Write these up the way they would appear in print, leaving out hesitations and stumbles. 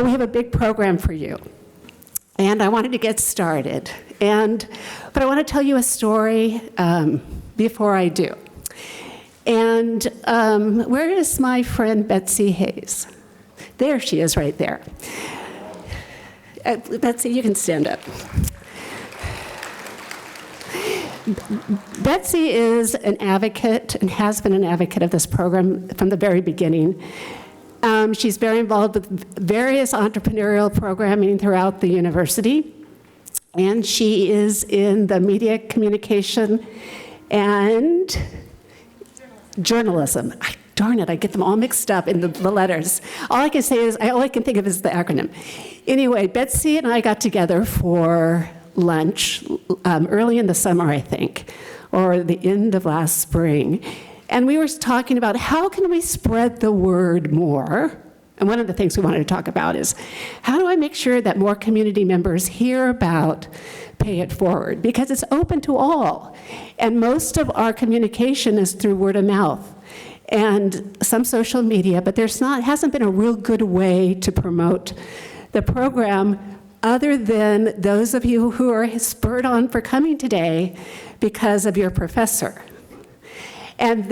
but we have a big program for you. And I wanted to get started. But I want to tell you a story before I do. And where is my friend Betsy Hayes? There she is right there. Betsy, you can stand up. Betsy is an advocate and has been an advocate of this program from the very beginning. She's very involved with various entrepreneurial programming throughout the university, and she is in the media communication and journalism. Darn it, I get them all mixed up in the letters. All I can think of is the acronym. Anyway, Betsy and I got together for lunch early in the summer, I think, or the end of last spring. And we were talking about how can we spread the word more? And one of the things we wanted to talk about is how do I make sure that more community members hear about Pay It Forward? Because it's open to all. And most of our communication is through word of mouth and some social media, but hasn't been a real good way to promote the program other than those of you who are spurred on for coming today because of your professor. And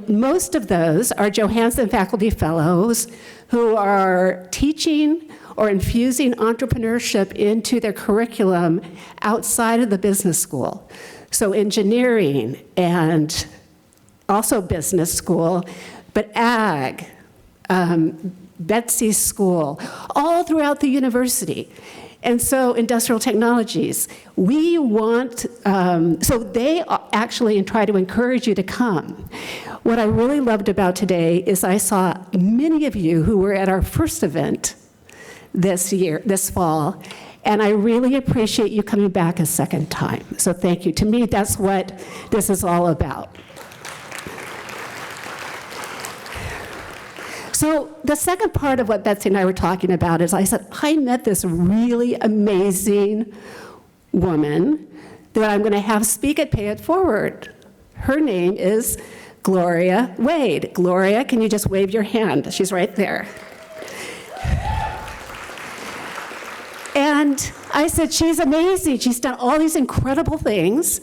most of those are Johansson Faculty Fellows who are teaching or infusing entrepreneurship into their curriculum outside of the business school. So engineering and also business school, but ag, Betsy's school, all throughout the university. And so industrial technologies, we want, so they actually try to encourage you to come. What I really loved about today is I saw many of you who were at our first event this fall, and I really appreciate you coming back a second time. So thank you. To me, that's what this is all about. So the second part of what Betsy and I were talking about is I said, I met this really amazing woman that I'm going to have speak at Pay It Forward. Her name is Gloria Wade. Gloria, can you just wave your hand? She's right there. And I said, she's amazing. She's done all these incredible things,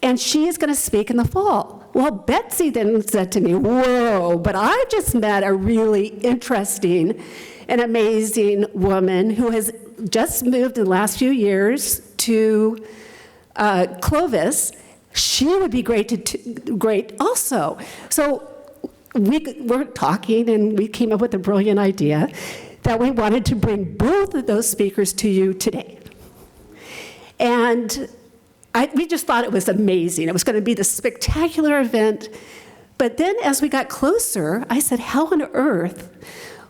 and she is going to speak in the fall. Well, Betsy then said to me, whoa, but I just met a really interesting and amazing woman who has just moved in the last few years to Clovis. She would be great also. So we were talking, and we came up with a brilliant idea that we wanted to bring both of those speakers to you today. And we just thought it was amazing. It was going to be this spectacular event. But then as we got closer, I said, how on earth?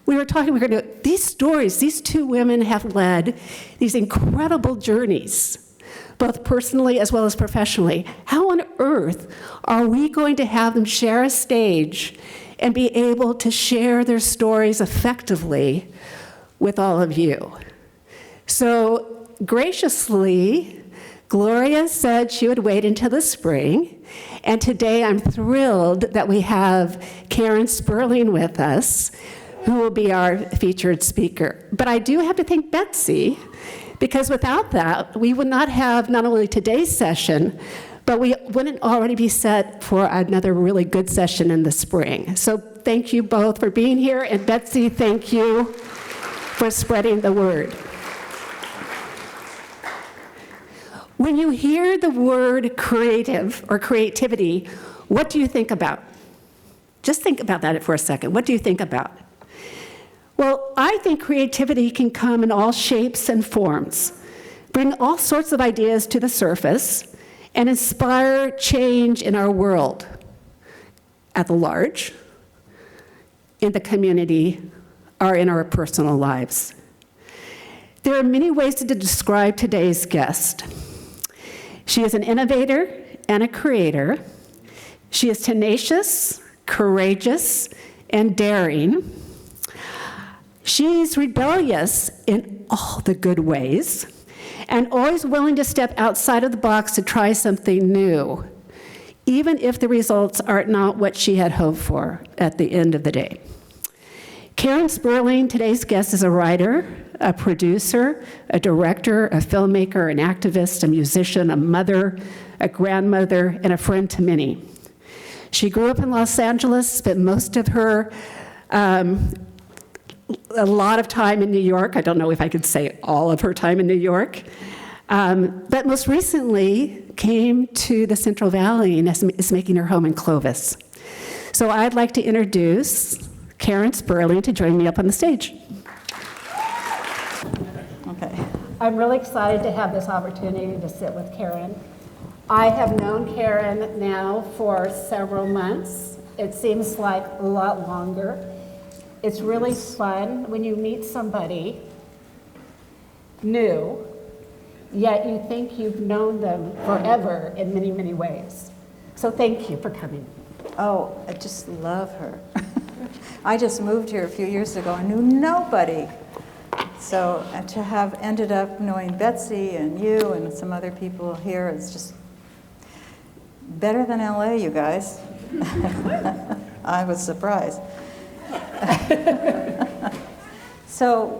We were going to, these stories, these two women have led these incredible journeys, both personally as well as professionally. How on earth are we going to have them share a stage and be able to share their stories effectively with all of you? So graciously, Gloria said she would wait until the spring, and today I'm thrilled that we have Karen Sperling with us, who will be our featured speaker. But I do have to thank Betsy, because without that, we would not have not only today's session, but we wouldn't already be set for another really good session in the spring. So thank you both for being here, and Betsy, thank you for spreading the word. When you hear the word creative or creativity, what do you think about? Just think about that for a second. What do you think about? Well, I think creativity can come in all shapes and forms, bring all sorts of ideas to the surface, and inspire change in our world at the large, in the community, or in our personal lives. There are many ways to describe today's guest. She is an innovator and a creator. She is tenacious, courageous, and daring. She's rebellious in all the good ways and always willing to step outside of the box to try something new, even if the results are not what she had hoped for at the end of the day. Karen Sperling, today's guest, is a writer, a producer, a director, a filmmaker, an activist, a musician, a mother, a grandmother, and a friend to many. She grew up in Los Angeles, spent most of her, a lot of time in New York. I don't know if I could say all of her time in New York. But most recently came to the Central Valley and is making her home in Clovis. So I'd like to introduce Karen Sperling to join me up on the stage. Okay. I'm really excited to have this opportunity to sit with Karen. I have known Karen now for several months. It seems like a lot longer. It's really fun when you meet somebody new, yet you think you've known them forever in many, many ways. So thank you for coming. Oh, I just love her. I just moved here a few years ago and knew nobody. So to have ended up knowing Betsy and you and some other people here is just better than LA, you guys. I was surprised. So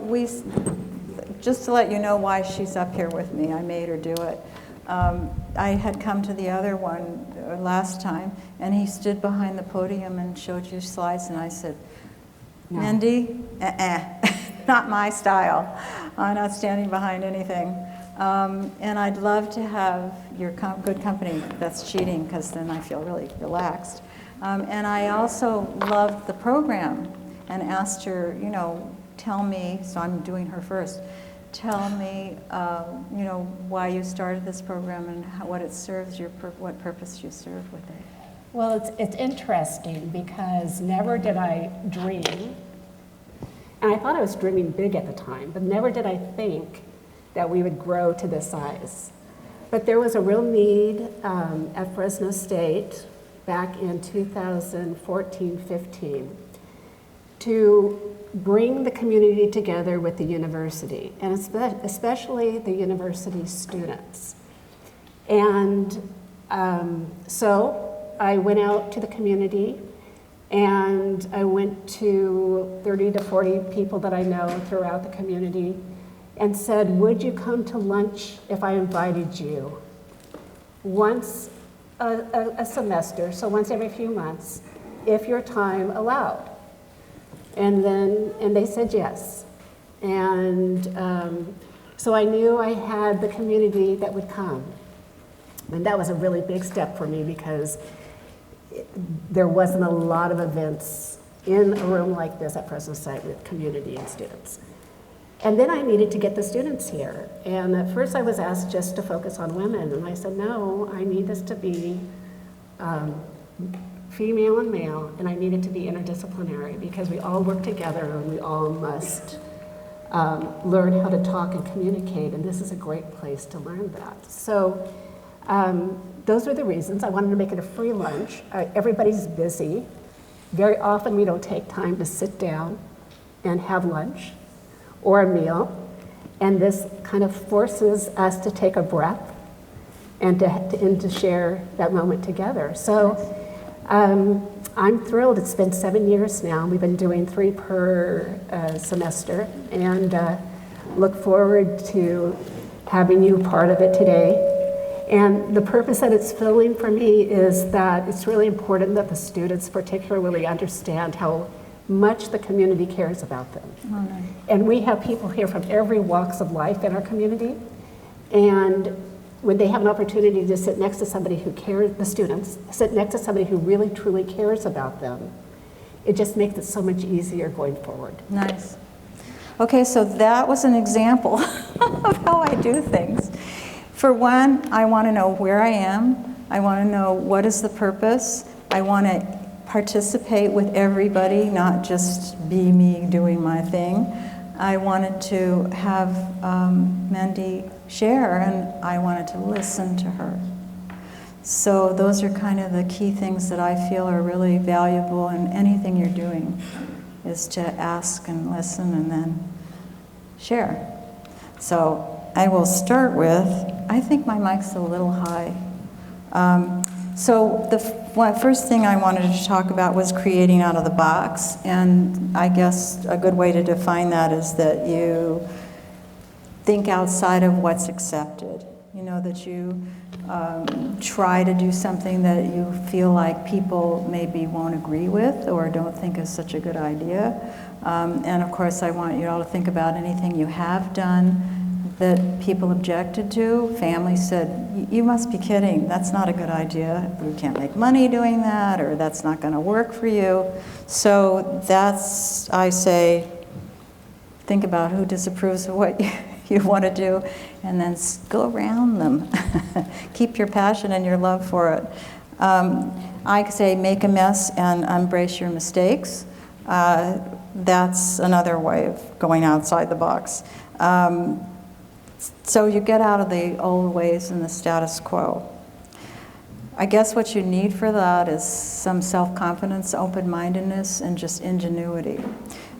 just to let you know why she's up here with me, I made her do it. I had come to the other one last time, and he stood behind the podium and showed you slides, and I said, no. Mindy, not my style. I'm not standing behind anything. And I'd love to have your good company. That's cheating, because then I feel really relaxed. And I also loved the program and asked her, tell me, so I'm doing her first, tell me, why you started this program and what it serves, what purpose you serve with it. Well, it's interesting because never did I dream, and I thought I was dreaming big at the time, but never did I think that we would grow to this size. But there was a real need at Fresno State back in 2014-15 to bring the community together with the university, and especially the university students. And so I went out to the community, and I went to 30 to 40 people that I know throughout the community and said, would you come to lunch if I invited you once a semester, so once every few months, if your time allowed? And they said yes. And so I knew I had the community that would come. And that was a really big step for me because there wasn't a lot of events in a room like this at Fresno State with community and students. And then I needed to get the students here. And at first I was asked just to focus on women. And I said, no, I need this to be female and male, and I need it to be interdisciplinary because we all work together and we all must learn how to talk and communicate, and this is a great place to learn that. So those are the reasons. I wanted to make it a free lunch. Everybody's busy. Very often we don't take time to sit down and have lunch or a meal, and this kind of forces us to take a breath and to share that moment together. So I'm thrilled. It's been 7 years now. We've been doing 3 per semester, and look forward to having you part of it today. And the purpose that it's filling for me is that it's really important that the students particularly understand how much the community cares about them. Oh, nice. And we have people here from every walks of life in our community, and when they have an opportunity to sit next to somebody who cares, the students, sit next to somebody who really truly cares about them, it just makes it so much easier going forward. Nice. Okay, so that was an example of how I do things. For one, I want to know where I am. I want to know what is the purpose. I want to participate with everybody, not just be me doing my thing. I wanted to have Mandy share, and I wanted to listen to her. So those are kind of the key things that I feel are really valuable in anything you're doing, is to ask and listen and then share. So I will start with, I think my mic's a little high. So the first thing I wanted to talk about was creating out of the box, and I guess a good way to define that is that you think outside of what's accepted. You know, that you try to do something that you feel like people maybe won't agree with or don't think is such a good idea. And of course, I want you all to think about anything you have done that people objected to. Family said, you must be kidding, that's not a good idea. You can't make money doing that, or that's not gonna work for you. So that's, I say, think about who disapproves of what you want to do, and then go around them. Keep your passion and your love for it. I say make a mess and embrace your mistakes. That's another way of going outside the box. So you get out of the old ways and the status quo. I guess what you need for that is some self-confidence, open-mindedness, and just ingenuity.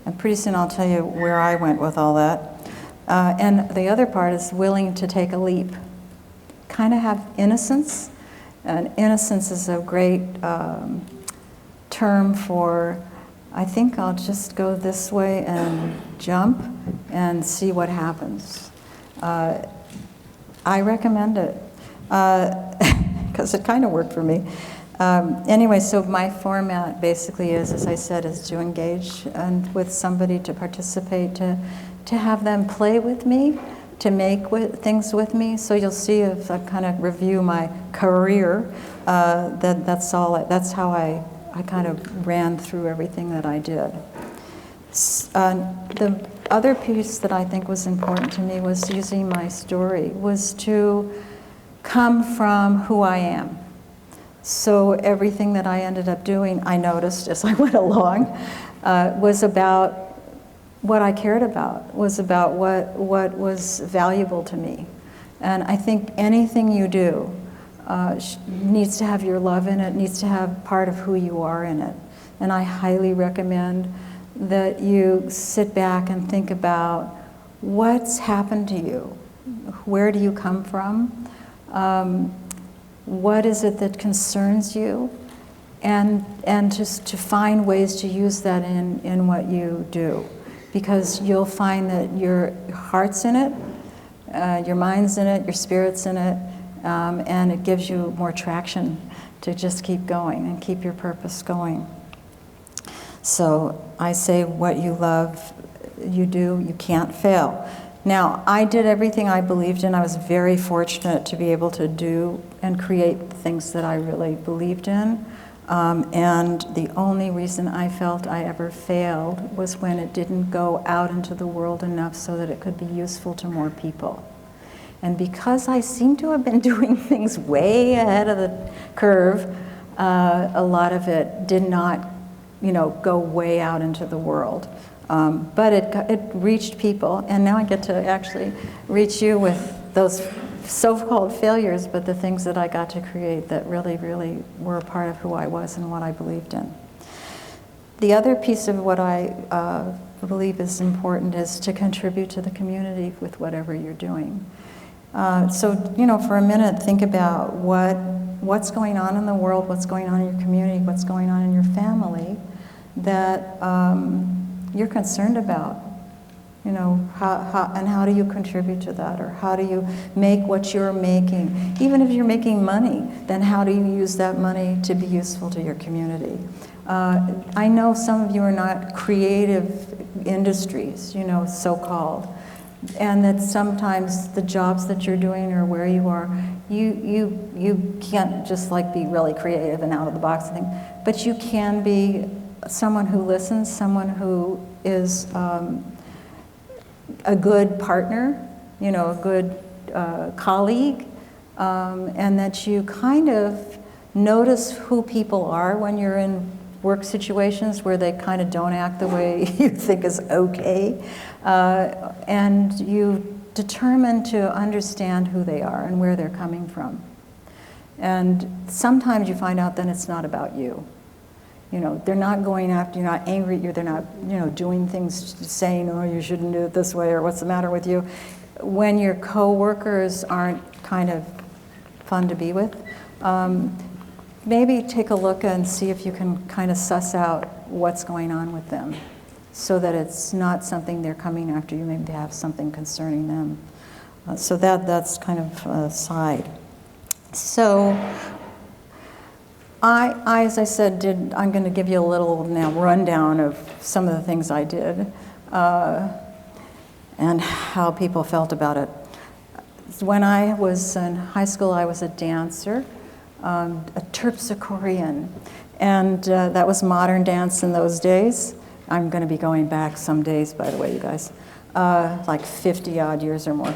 And pretty soon I'll tell you where I went with all that. And the other part is willing to take a leap. Kind of have innocence. And innocence is a great term for, I think I'll just go this way and jump and see what happens. I recommend it because it kind of worked for me. Anyway, so my format basically is, as I said, is to engage and with somebody, to participate, to have them play with me, to make things with me. So you'll see if I kind of review my career, that's how I kind of ran through everything that I did. The other piece that I think was important to me was using my story, was to come from who I am. So everything that I ended up doing, I noticed as I went along, was about what I cared about, was about what was valuable to me. And I think anything you do needs to have your love in it, needs to have part of who you are in it. And I highly recommend that you sit back and think about what's happened to you. Where do you come from? What is it that concerns you? And just to find ways to use that in what you do. Because you'll find that your heart's in it, your mind's in it, your spirit's in it, and it gives you more traction to just keep going and keep your purpose going. So I say what you love, you do, you can't fail. Now, I did everything I believed in. I was very fortunate to be able to do and create things that I really believed in. And the only reason I felt I ever failed was when it didn't go out into the world enough so that it could be useful to more people. And because I seem to have been doing things way ahead of the curve, a lot of it did not, go way out into the world. But it reached people, and now I get to actually reach you with those so-called failures, but the things that I got to create that really, really were a part of who I was and what I believed in. The other piece of what I believe is important is to contribute to the community with whatever you're doing. So, for a minute, think about what's going on in the world, what's going on in your community, what's going on in your family that you're concerned about. How do you contribute to that? Or how do you make what you're making? Even if you're making money, then how do you use that money to be useful to your community? I know some of you are not creative industries, so-called. And that sometimes the jobs that you're doing or where you are, you can't just be really creative and out of the box thing, but you can be someone who listens, someone who is a good partner, a good colleague, and that you kind of notice who people are when you're in work situations where they kind of don't act the way you think is okay, and you determine to understand who they are and where they're coming from. And sometimes you find out then it's not about you. They're not going after, you're not angry at you, they're not, doing things saying, oh, you shouldn't do it this way, or what's the matter with you. When your coworkers aren't kind of fun to be with, maybe take a look and see if you can kind of suss out what's going on with them, so that it's not something they're coming after you, maybe they have something concerning them. So that's kind of a side. So I, as I said, I'm going to give you a little now rundown of some of the things I did and how people felt about it. When I was in high school, I was a dancer, a terpsichorean, and that was modern dance in those days. I'm going to be going back some days, by the way, you guys, like 50 odd years or more.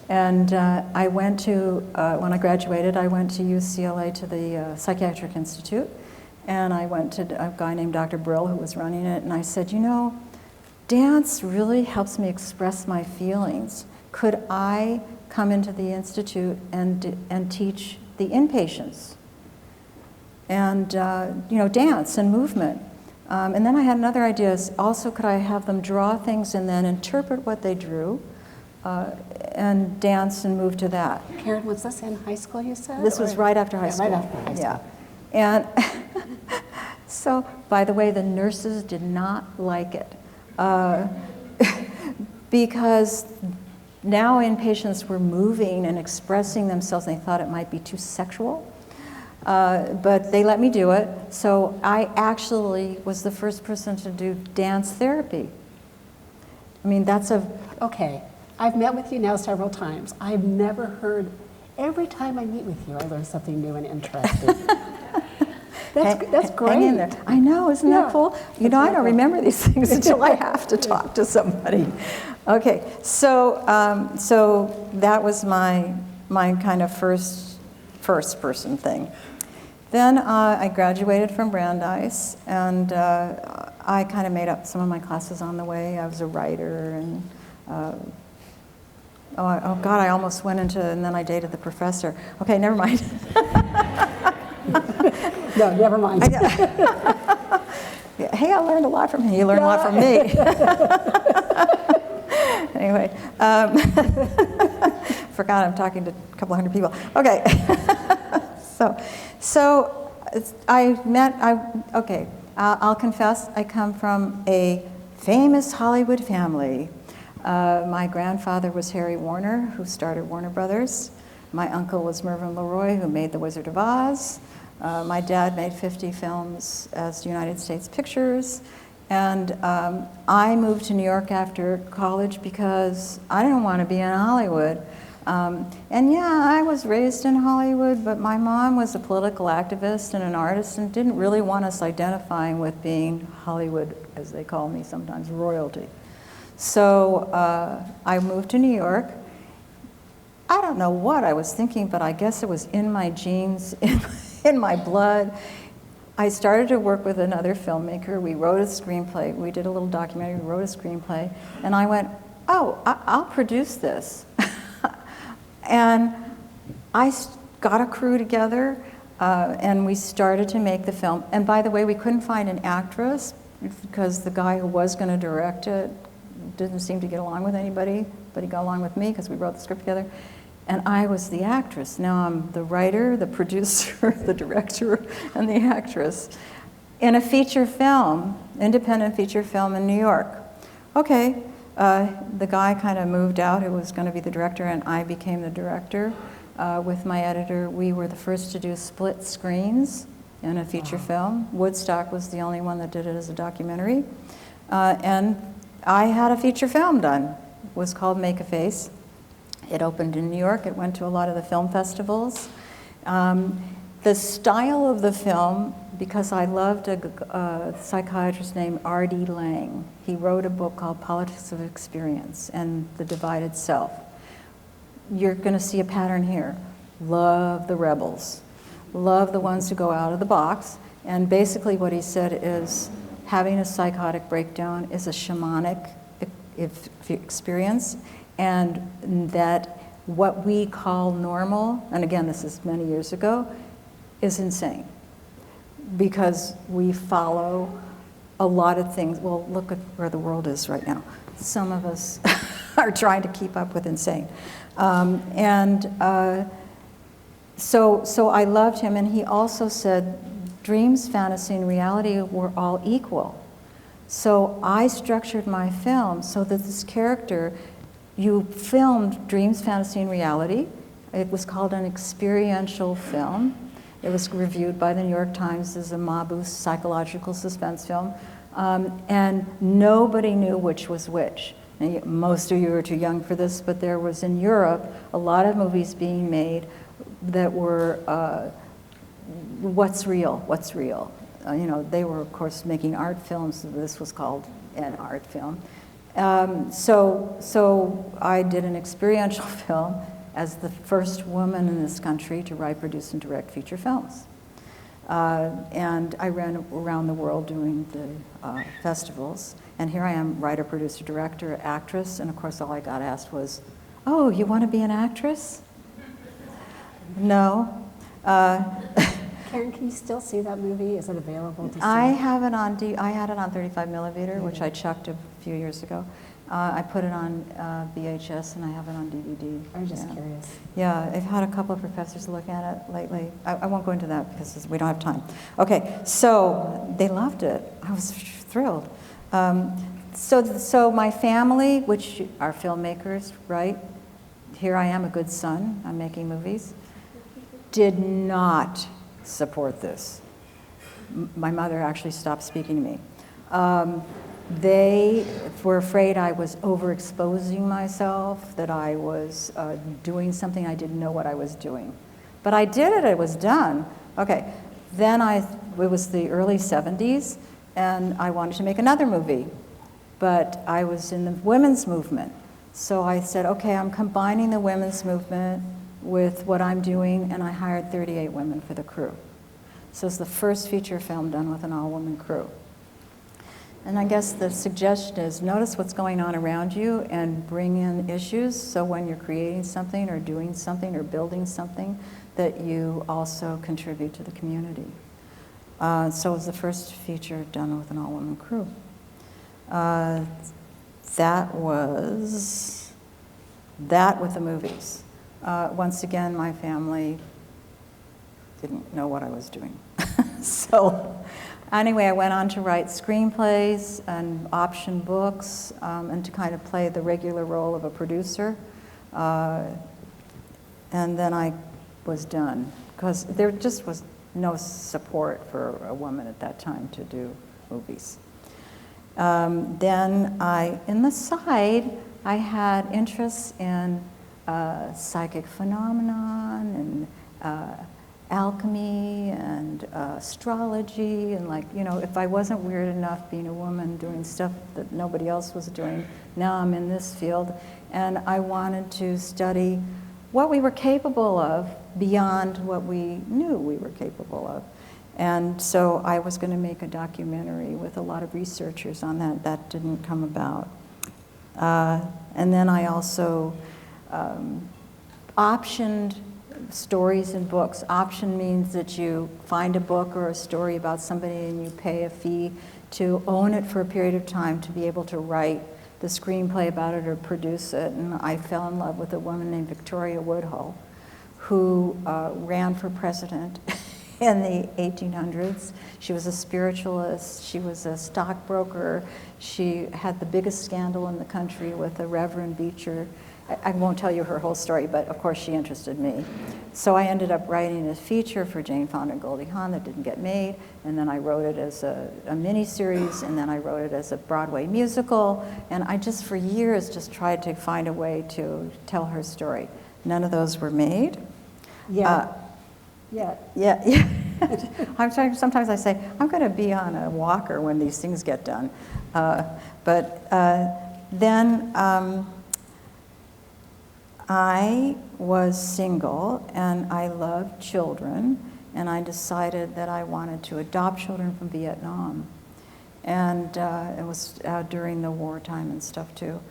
And I went to, when I graduated, I went to UCLA to the Psychiatric Institute, and I went to a guy named Dr. Brill who was running it, and I said, you know, dance really helps me express my feelings. Could I come into the Institute and teach the inpatients? And, you know, dance and movement. And then I had another idea, is also could I have them draw things and then interpret what they drew and dance and move to that. Karen, was this in high school, you said? This was right after high school. Right after high school. Yeah. And so, by the way, the nurses did not like it because now inpatients were moving and expressing themselves, and they thought it might be too sexual. But they let me do it. So I actually was the first person to do dance therapy. I mean, that's a... Okay, I've met with you now several times. I've never heard, every time I meet with you, I learn something new and interesting. That's great. Hang in there. I know, isn't that cool? You know, I don't remember these things until I have to talk to somebody. Okay, so so that was my kind of first person thing. Then I graduated from Brandeis, and I kind of made up some of my classes on the way. I was a writer, and oh God, I almost went into, and then I dated the professor. Okay, never mind. No, never mind. Hey, I learned a lot from him. He learned a lot from me. Anyway, forgot I'm talking to a couple hundred people. Okay. So I'll confess, I come from a famous Hollywood family. My grandfather was Harry Warner, who started Warner Brothers. My uncle was Mervyn LeRoy, who made The Wizard of Oz. My dad made 50 films as United States Pictures. And I moved to New York after college because I didn't want to be in Hollywood. And yeah, I was raised in Hollywood, but my mom was a political activist and an artist and didn't really want us identifying with being Hollywood, as they call me sometimes, royalty. So I moved to New York. I don't know what I was thinking, but I guess it was in my genes, in my blood. I started to work with another filmmaker. We wrote a screenplay. We did a little documentary. We wrote a screenplay. And I went, oh, I'll produce this. And I got a crew together, and we started to make the film. And by the way, we couldn't find an actress because the guy who was going to direct it didn't seem to get along with anybody, but he got along with me because we wrote the script together. And I was the actress. Now I'm the writer, the producer, the director, and the actress in a feature film, independent feature film in New York. Okay, the guy kind of moved out who was going to be the director, and I became the director with my editor. We were the first to do split screens in a feature film. Woodstock was the only one that did it as a documentary. And I had a feature film done. It was called Make a Face. It opened in New York. It went to a lot of the film festivals. The style of the film, because I loved a psychiatrist named R.D. Laing. He wrote a book called Politics of Experience and the Divided Self. You're going to see a pattern here. Love the rebels. Love the ones who go out of the box. And basically what he said is having a psychotic breakdown is a shamanic experience, and that what we call normal, and again, this is many years ago, is insane. Because we follow a lot of things. Well, look at where the world is right now. Some of us are trying to keep up with insane. So I loved him, and he also said dreams, fantasy, and reality were all equal. So I structured my film so that this character, you filmed dreams, fantasy, and reality. It was called an experiential film. It was reviewed by the New York Times as a Mabu psychological suspense film. And nobody knew which was which. Now, most of you are too young for this, but there was in Europe a lot of movies being made that were what's real, what's real. They were, of course, making art films. So this was called an art film. So I did an experiential film as the first woman in this country to write, produce, and direct feature films. And I ran around the world doing the festivals. And here I am, writer, producer, director, actress. And of course, all I got asked was, "Oh, you want to be an actress?" No. Karen, can you still see that movie? Is it available to see? I have it on. I had it on 35 millimeter, which I chucked a few years ago. I put it on VHS, and I have it on DVD. I was just curious. Yeah, I've had a couple of professors look at it lately. I won't go into that because we don't have time. Okay, so they loved it. I was thrilled. So my family, which are filmmakers, right? Here I am, a good son. I'm making movies. Did not support this. My mother actually stopped speaking to me. They were afraid I was overexposing myself, that I was doing something I didn't know what I was doing. But I did it, it was done. Okay, then it was the early 70s, and I wanted to make another movie. But I was in the women's movement. So I said, okay, I'm combining the women's movement with what I'm doing, and I hired 38 women for the crew. So it's the first feature film done with an all-woman crew. And I guess the suggestion is notice what's going on around you and bring in issues, so when you're creating something or doing something or building something, that you also contribute to the community. So it was the first feature done with an all-woman crew. That was that with the movies. Once again, my family didn't know what I was doing. So anyway, I went on to write screenplays and option books, and to kind of play the regular role of a producer. And then I was done, because there just was no support for a woman at that time to do movies. Then in the side, I had interests in psychic phenomenon and alchemy and astrology, and if I wasn't weird enough being a woman doing stuff that nobody else was doing, now I'm in this field, and I wanted to study what we were capable of beyond what we knew we were capable of. And so I was going to make a documentary with a lot of researchers on that. That didn't come about. And then I also optioned stories and books. Option means that you find a book or a story about somebody and you pay a fee to own it for a period of time to be able to write the screenplay about it or produce it. And I fell in love with a woman named Victoria Woodhull, who ran for president in the 1800s. She was a spiritualist, she was a stockbroker, she had the biggest scandal in the country with a Reverend Beecher. I won't tell you her whole story, but of course she interested me. So I ended up writing a feature for Jane Fonda and Goldie Hawn that didn't get made, and then I wrote it as a miniseries, and then I wrote it as a Broadway musical, and I just for years just tried to find a way to tell her story. None of those were made. Yeah. Sometimes I say, I'm going to be on a walker when these things get done. Then I was single, and I loved children, and I decided that I wanted to adopt children from Vietnam. And it was during the wartime and stuff too.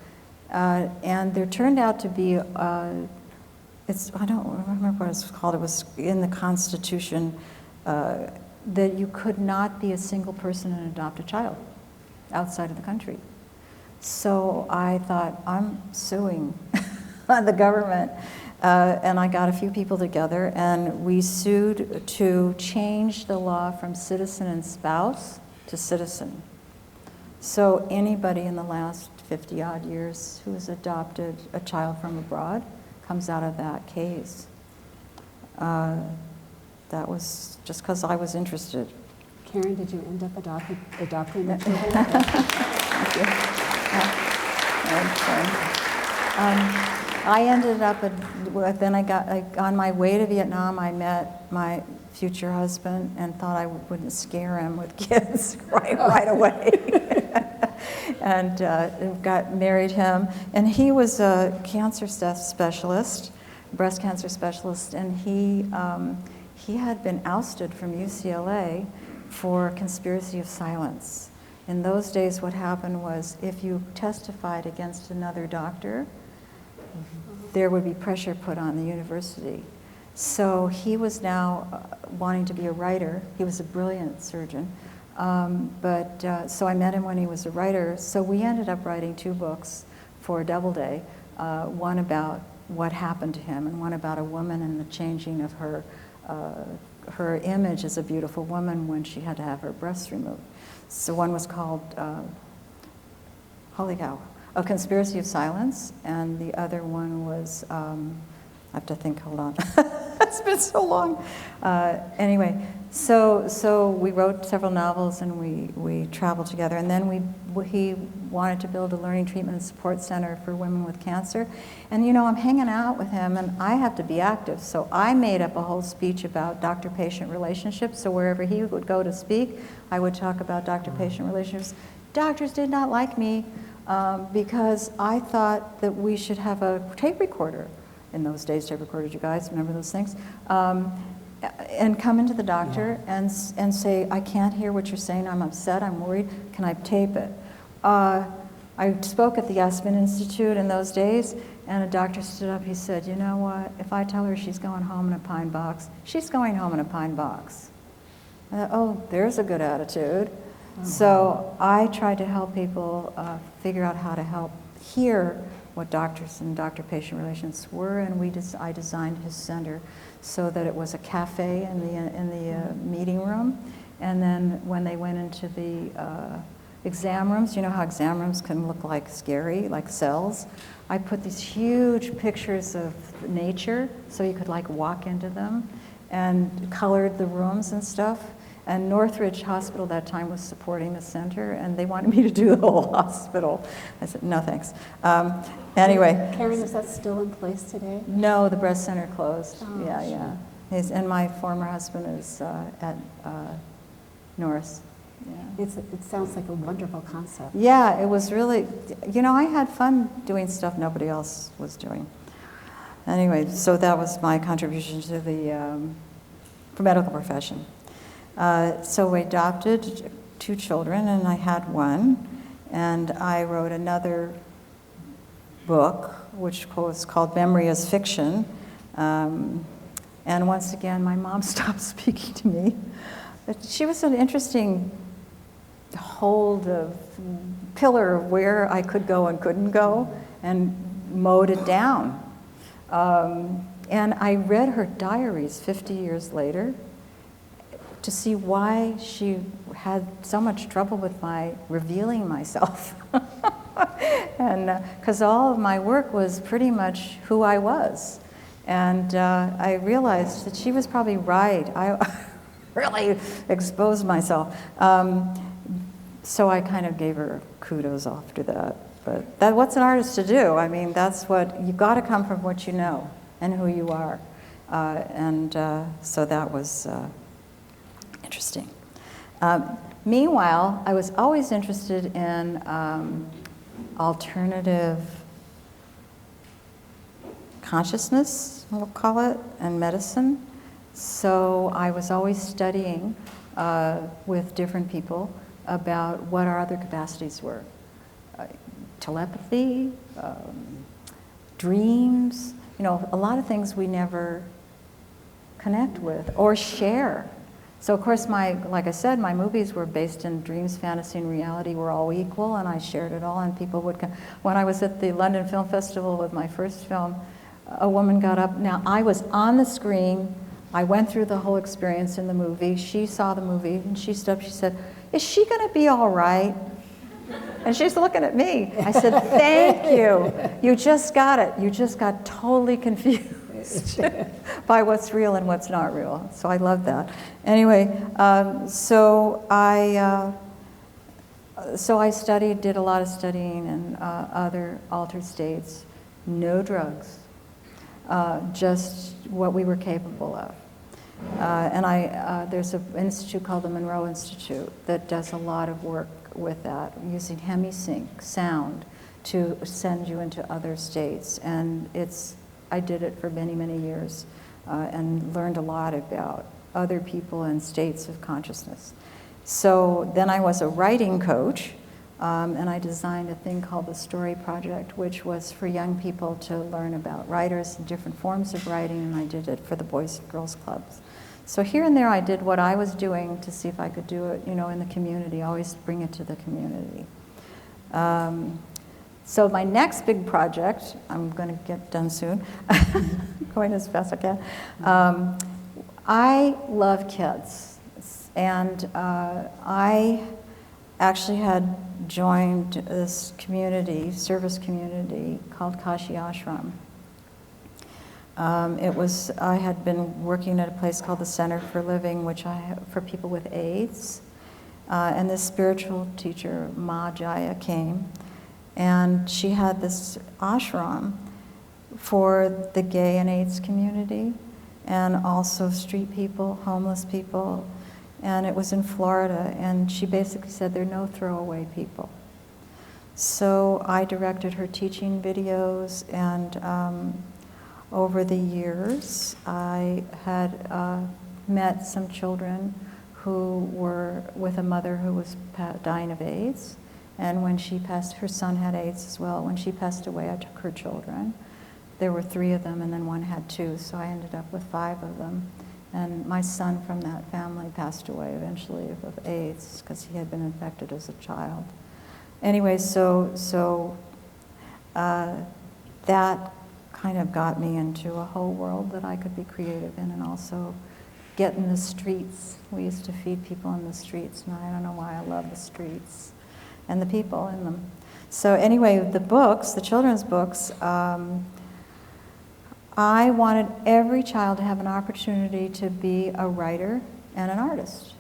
And there turned out to be I don't remember what it's called. It was in the Constitution that you could not be a single person and adopt a child outside of the country. So I thought, I'm suing. the government. And I got a few people together, and we sued to change the law from citizen and spouse to citizen. So anybody in the last 50-odd years who has adopted a child from abroad comes out of that case. That was just because I was interested. Karen, did you end up adopting the children? Thank you. I ended up, on my way to Vietnam, I met my future husband and thought I wouldn't scare him with kids right away. And married him. And he was a cancer specialist, breast cancer specialist, and he had been ousted from UCLA for conspiracy of silence. In those days, what happened was if you testified against another doctor, there would be pressure put on the university. So he was now wanting to be a writer. He was a brilliant surgeon. So I met him when he was a writer. So we ended up writing 2 books for Doubleday, one about what happened to him and one about a woman and the changing of her image as a beautiful woman when she had to have her breasts removed. So one was called, holy cow, A Conspiracy of Silence, and the other one was, I have to think, hold on. It's been so long. Anyway, so we wrote several novels and we traveled together, and then he wanted to build a learning treatment and support center for women with cancer. And I'm hanging out with him and I have to be active, so I made up a whole speech about doctor-patient relationships. So wherever he would go to speak, I would talk about doctor-patient relationships. Doctors did not like me because I thought that we should have a tape recorder. In those days, tape recorders, you guys, remember those things? And come into the doctor and say, I can't hear what you're saying, I'm upset, I'm worried, can I tape it? I spoke at the Aspen Institute in those days, and a doctor stood up, he said, you know what, if I tell her she's going home in a pine box, she's going home in a pine box. I thought, oh, there's a good attitude. So I tried to help people figure out how to help hear what doctors and doctor-patient relations were, and I designed his center so that it was a cafe in the meeting room, and then when they went into the exam rooms, you know how exam rooms can look like scary, like cells? I put these huge pictures of nature so you could like walk into them, and colored the rooms and stuff. And Northridge Hospital that time was supporting the center, and they wanted me to do the whole hospital. I said, no thanks. Anyway. Karen, is that still in place today? No, the breast center closed. Oh, yeah. And my former husband is at Norris. Yeah. It sounds like a wonderful concept. Yeah, it was really, I had fun doing stuff nobody else was doing. Anyway, so that was my contribution to the medical profession. So we adopted 2 children, and I had one, and I wrote another book, which was called Memory as Fiction. And once again, my mom stopped speaking to me. But she was an interesting pillar of where I could go and couldn't go, and mowed it down. And I read her diaries 50 years later, to see why she had so much trouble with my revealing myself. And because all of my work was pretty much who I was. And I realized that she was probably right. I really exposed myself. So I kind of gave her kudos after that. But what's an artist to do? I mean, that's what, you've got to come from what you know and who you are. So that was interesting. Meanwhile, I was always interested in alternative consciousness, we'll call it, and medicine. So I was always studying with different people about what our other capacities were. Telepathy, dreams, a lot of things we never connect with or share. So of course, like I said, my movies were based in dreams, fantasy, and reality were all equal, and I shared it all, and people would come. When I was at the London Film Festival with my first film, a woman got up. Now, I was on the screen. I went through the whole experience in the movie. She saw the movie, and she stood up. She said, "Is she going to be all right?" And she's looking at me. I said, "Thank you. You just got it. You just got totally confused by what's real and what's not real." So I love that. Anyway, so I studied, did a lot of studying in other altered states. No drugs, just what we were capable of. And there's an institute called the Monroe Institute that does a lot of work with that, using hemisync sound to send you into other states. And I did it for many, many years and learned a lot about other people and states of consciousness. So then I was a writing coach, and I designed a thing called the Story Project, which was for young people to learn about writers and different forms of writing, and I did it for the Boys and Girls Clubs. So here and there I did what I was doing to see if I could do it, in the community, always bring it to the community. So my next big project, I'm going to get done soon, going as fast as I can. I love kids, and I actually had joined this community, service community called Kashi Ashram. I had been working at a place called the Center for Living, for people with AIDS, and this spiritual teacher, Ma Jaya, came, and she had this ashram for the gay and AIDS community, and also street people, homeless people, and it was in Florida, and she basically said there are no throwaway people. So I directed her teaching videos, and over the years, I had met some children who were with a mother who was dying of AIDS. And when she passed, her son had AIDS as well. When she passed away, I took her children. There were 3 of them, and then one had 2, so I ended up with 5 of them. And my son from that family passed away eventually of AIDS because he had been infected as a child. Anyway, so that kind of got me into a whole world that I could be creative in, and also get in the streets. We used to feed people in the streets, and I don't know why I love the streets and the people in them. So anyway, the books, the children's books, I wanted every child to have an opportunity to be a writer and an artist.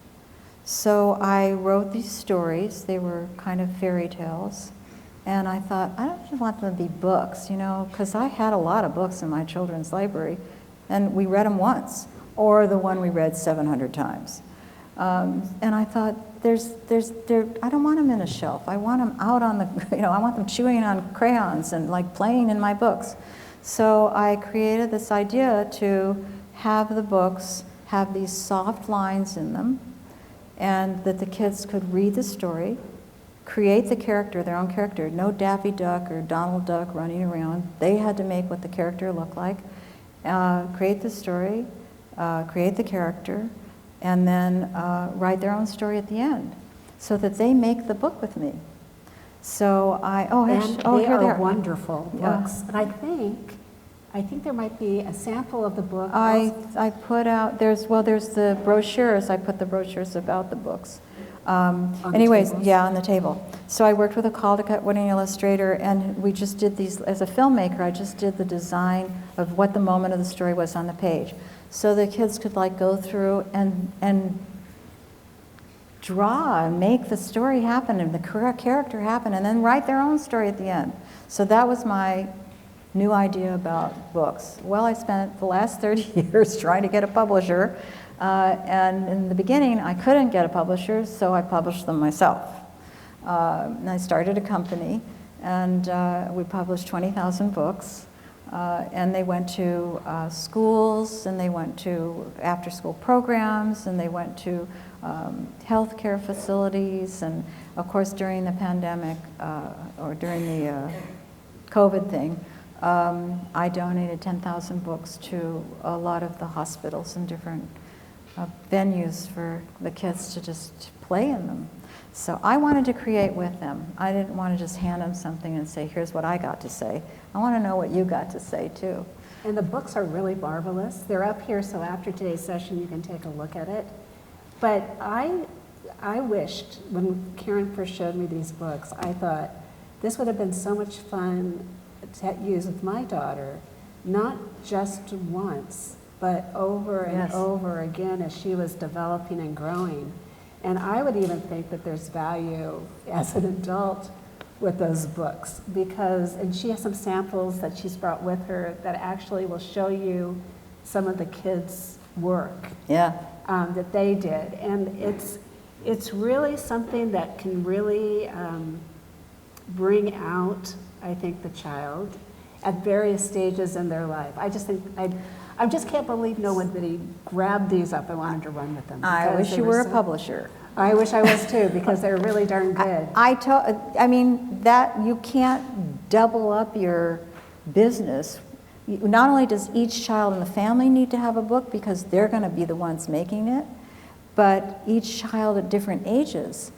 So I wrote these stories. They were kind of fairy tales. And I thought, I don't just want them to be books, because I had a lot of books in my children's library, and we read them once, or the one we read 700 times. And I thought, I don't want them in a shelf. I want them out on the, I want them chewing on crayons and like playing in my books. So I created this idea to have the books have these soft lines in them, and that the kids could read the story, create the character, their own character. No Daffy Duck or Donald Duck running around. They had to make what the character looked like, create the story, create the character, and then write their own story at the end, so that they make the book with me. So they here they are are. wonderful books. Yeah. And I think there might be a sample of the book. I put out, there's the brochures. I put the brochures about the books. On the table. So I worked with a Caldecott winning illustrator, and we just did these, as a filmmaker, I just did the design of what the moment of the story was on the page. So the kids could go through and draw and make the story happen and the character happen, and then write their own story at the end. So that was my new idea about books. Well, I spent the last 30 years trying to get a publisher. And in the beginning, I couldn't get a publisher, so I published them myself. And I started a company, and we published 20,000 books. And they went to schools, and they went to after-school programs, and they went to healthcare facilities. And of course, during the pandemic, or during the COVID thing, I donated 10,000 books to a lot of the hospitals in different venues for the kids to just play in them. So I wanted to create with them. I didn't want to just hand them something and say, here's what I got to say. I want to know what you got to say too. And the books are really marvelous. They're up here, so after today's session, you can take a look at it. But I wished, when Karen first showed me these books, I thought, this would have been so much fun to use with my daughter, not just once, but over and Yes. over again as she was developing and growing. And I would even think that there's value as an adult with those books because, and she has some samples that she's brought with her that actually will show you some of the kids' work Yeah. that they did. And it's really something that can really bring out, I think, the child at various stages in their life. I just think, I just can't believe no one really grabbed these up and wanted to run with them. I because wish they you were a so- publisher. I wish I was too, because they're really darn good. I mean, that you can't double up your business. Not only does each child in the family need to have a book because they're going to be the ones making it, but each child at different ages.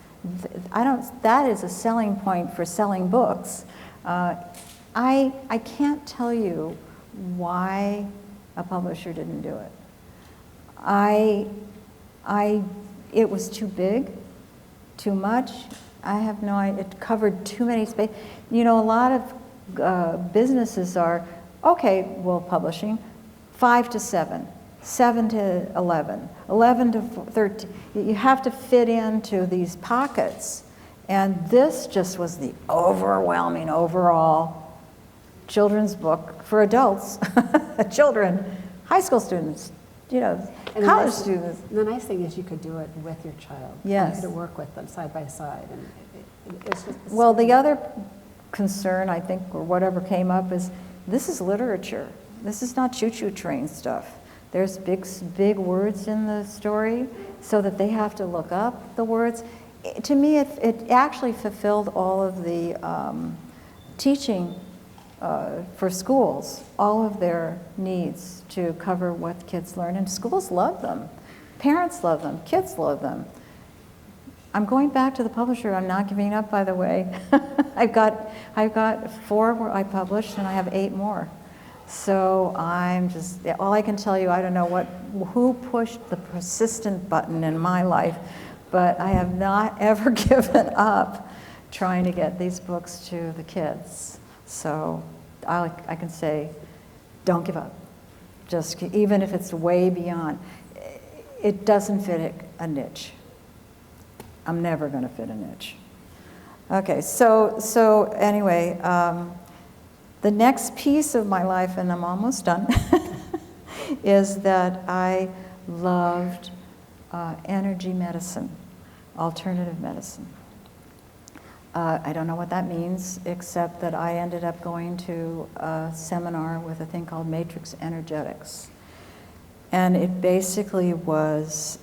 That is a selling point for selling books. I can't tell you why a publisher didn't do it. It was too big, too much. I have no idea. It covered too many space. You know, a lot of businesses are, okay, well, publishing, 5 to 7, 7 to 11, 11 to 13. You have to fit into these pockets. And this just was the overwhelming overall children's book for adults, children, high school students, you know, And college students. The nice thing is you could do it with your child. Yes. You could work with them side by side. And it's just, Well, the other concern, I think, or whatever came up is, this is literature. This is not choo-choo train stuff. There's big words in the story, so that they have to look up the words. To me, it actually fulfilled all of the teaching for schools, all of their needs to cover what kids learn. And schools love them. Parents love them. Kids love them. I'm going back to the publisher. I'm not giving up, by the way. I've got 4 where I published, and I have 8 more. So I'm just, all I can tell you, I don't know who pushed the persistent button in my life, but I have not ever given up trying to get these books to the kids. So I can say, don't give up. Just, even if it's way beyond, it doesn't fit a niche. I'm never going to fit a niche. Okay, so anyway, the next piece of my life, and I'm almost done, is that I loved energy medicine, alternative medicine. I don't know what that means, except that I ended up going to a seminar with a thing called Matrix Energetics. And it basically was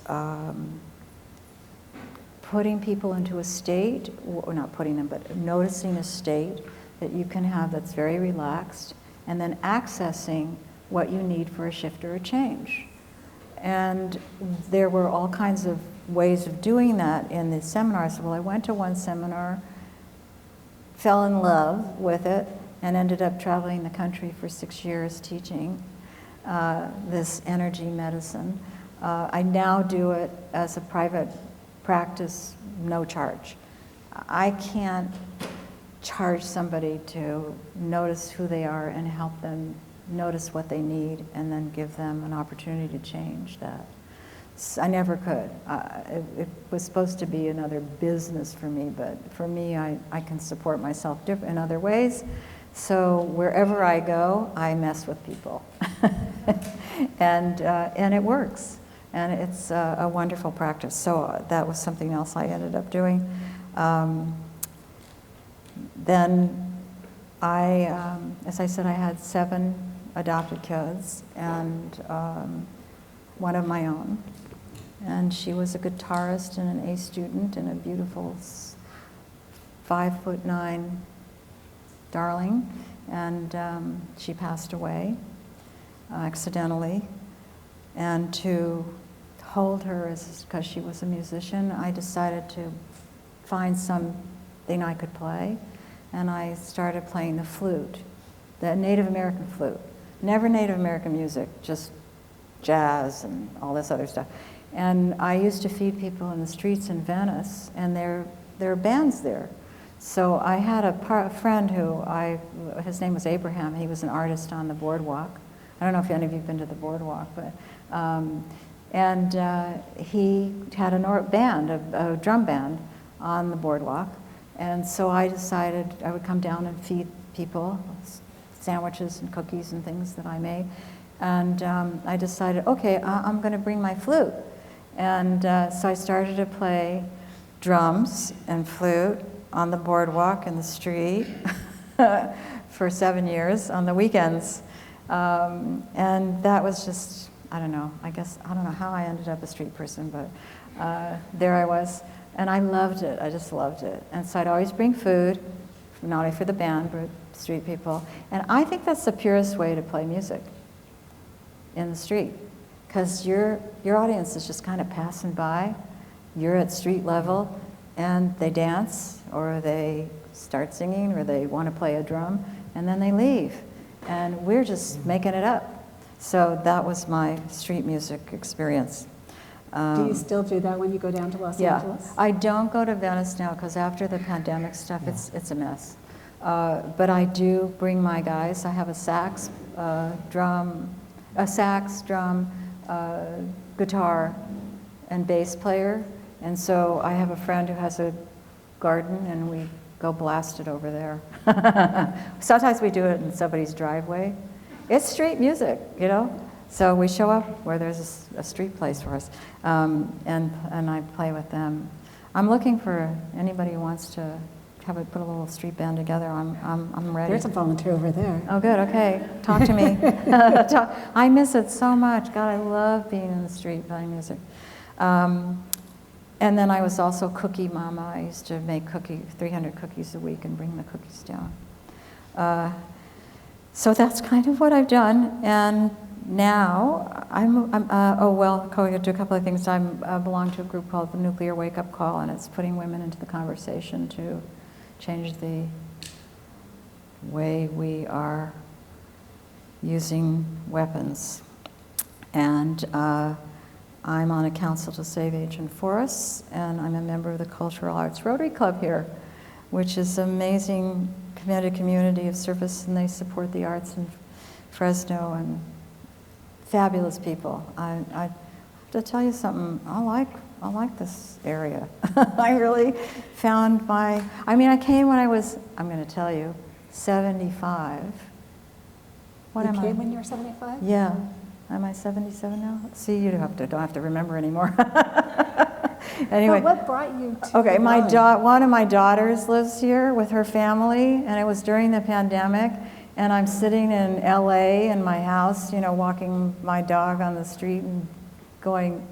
putting people into a state, or not putting them, but noticing a state that you can have that's very relaxed, and then accessing what you need for a shift or a change. And there were all kinds of ways of doing that in the seminars. Well, I went to one seminar, fell in love with it, and ended up traveling the country for 6 years teaching this energy medicine. I now do it as a private practice, no charge. I can't charge somebody to notice who they are and help them notice what they need and then give them an opportunity to change that. I never could. It was supposed to be another business for me, but for me, I can support myself in other ways. So wherever I go, I mess with people. and it works. And it's a wonderful practice. So that was something else I ended up doing. Then as I said, I had 7 adopted kids and 1 of my own. And she was a guitarist and an A student and a beautiful 5'9" darling. And she passed away accidentally. And to told her, is because she was a musician, I decided to find something I could play, and I started playing the flute, the Native American flute. Never Native American music, just jazz and all this other stuff. And I used to feed people in the streets in Venice, and there are bands there. So I had a friend his name was Abraham. He was an artist on the boardwalk. I don't know if any of you have been to the boardwalk, but he had a drum band on the boardwalk. And so I decided I would come down and feed people sandwiches and cookies and things that I made. And I decided, okay, I'm going to bring my flute. And so I started to play drums and flute on the boardwalk in the street for 7 years on the weekends. And that was just, I don't know how I ended up a street person, but there I was. And I loved it, I just loved it. And so I'd always bring food, not only for the band, but street people. And I think that's the purest way to play music, in the street. Because your audience is just kind of passing by, you're at street level, and they dance, or they start singing, or they want to play a drum, and then they leave. And we're just making it up. So that was my street music experience. Do you still do that when you go down to Los Angeles? I don't go to Venice now, because after the pandemic stuff, it's a mess. But I do bring my guys. I have a sax, drum, guitar, and bass player. And so I have a friend who has a garden, and we go blast it over there. Sometimes we do it in somebody's driveway. It's street music, you know? So we show up where there's a street place for us, and I play with them. I'm looking for anybody who wants to put a little street band together. I'm ready. There's a volunteer over there. Oh, good. Okay, talk to me. I miss it so much. God, I love being in the street playing music. And then I was also cookie mama. I used to make 300 cookies a week and bring the cookies down. So that's kind of what I've done. And now I'm going to do a couple of things. I belong to a group called the Nuclear Wake Up Call, and it's putting women into the conversation to change the way we are using weapons. And I'm on a council to save ancient forests, and I'm a member of the Cultural Arts Rotary Club here, which is an amazing committed community of service, and they support the arts in Fresno, and fabulous people. I have to tell you something, I like this area. I really found I came when I was, I'm going to tell you, 75. You came when you were 75? Yeah. Am I 77 now? See, you don't have to remember anymore. Anyway. Well, what brought you to Okay, the one of my daughters lives here with her family, and it was during the pandemic, and I'm sitting in LA in my house, walking my dog on the street and going,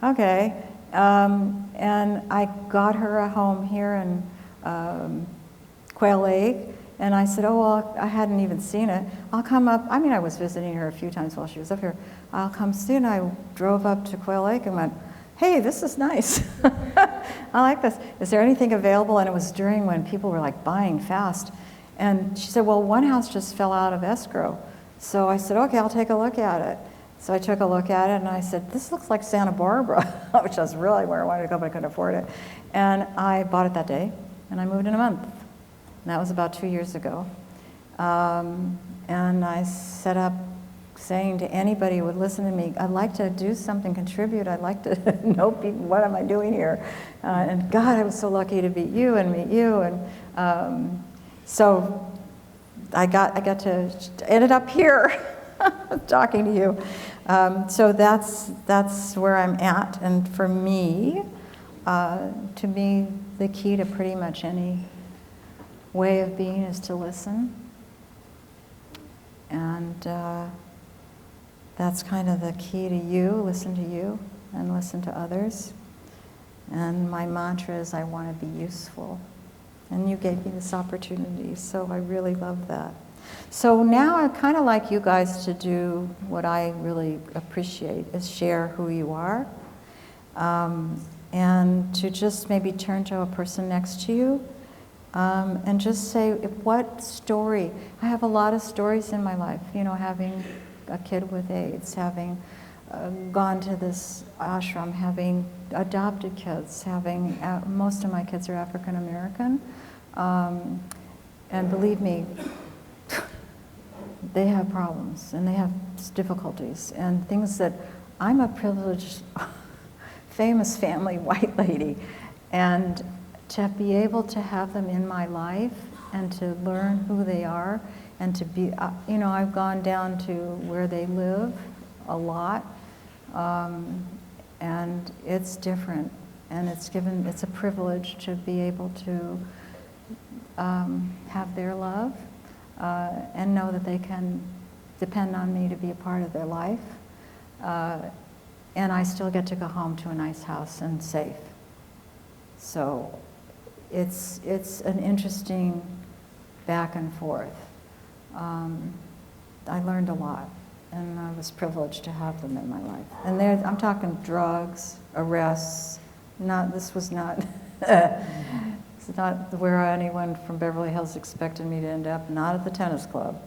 okay. And I got her a home here in Quail Lake, and I said, oh, well, I hadn't even seen it. I'll come up. I was visiting her a few times while she was up here. I'll come soon. I drove up to Quail Lake and went, hey, this is nice. I like this. Is there anything available? And it was during when people were like buying fast. And she said, well, one house just fell out of escrow. So I said, okay, I'll take a look at it. So I took a look at it, and I said, this looks like Santa Barbara, which was really where I wanted to go, but I couldn't afford it. And I bought it that day, and I moved in a month. And that was about 2 years ago. And I set up saying to anybody who would listen to me, I'd like to do something, contribute. I'd like to know people, what am I doing here? And God, I was so lucky to meet you. And so I got to, ended up here talking to you. So that's where I'm at. And for me, to me, the key to pretty much any way of being is to listen. And that's kind of the key to you, listen to you and listen to others. And my mantra is I want to be useful. And you gave me this opportunity, so I really love that. So now I'd kind of like you guys to do what I really appreciate, is share who you are. And to just maybe turn to a person next to you and just say, what story? I have a lot of stories in my life, you know, having a kid with AIDS, having gone to this ashram, having adopted kids, having, most of my kids are African American. And believe me, they have problems and they have difficulties and things that I'm a privileged, famous family white lady, and to be able to have them in my life and to learn who they are and to be, you know, I've gone down to where they live a lot, and it's different, and it's a privilege to be able to have their love and know that they can depend on me to be a part of their life. And I still get to go home to a nice house and safe. So it's an interesting back and forth. I learned a lot, and I was privileged to have them in my life. And I'm talking drugs, arrests. This was not it's not where anyone from Beverly Hills expected me to end up. Not at the tennis club.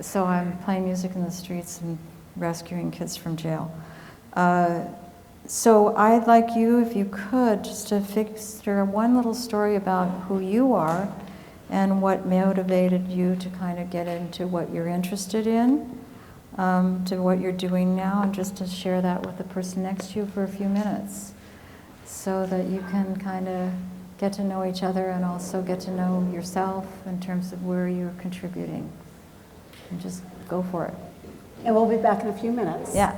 So I'm playing music in the streets and rescuing kids from jail. So I'd like you, if you could, just to figure one little story about who you are and what motivated you to kind of get into what you're interested in, to what you're doing now, and just to share that with the person next to you for a few minutes so that you can kind of get to know each other and also get to know yourself in terms of where you're contributing. And just go for it. And we'll be back in a few minutes. Yeah.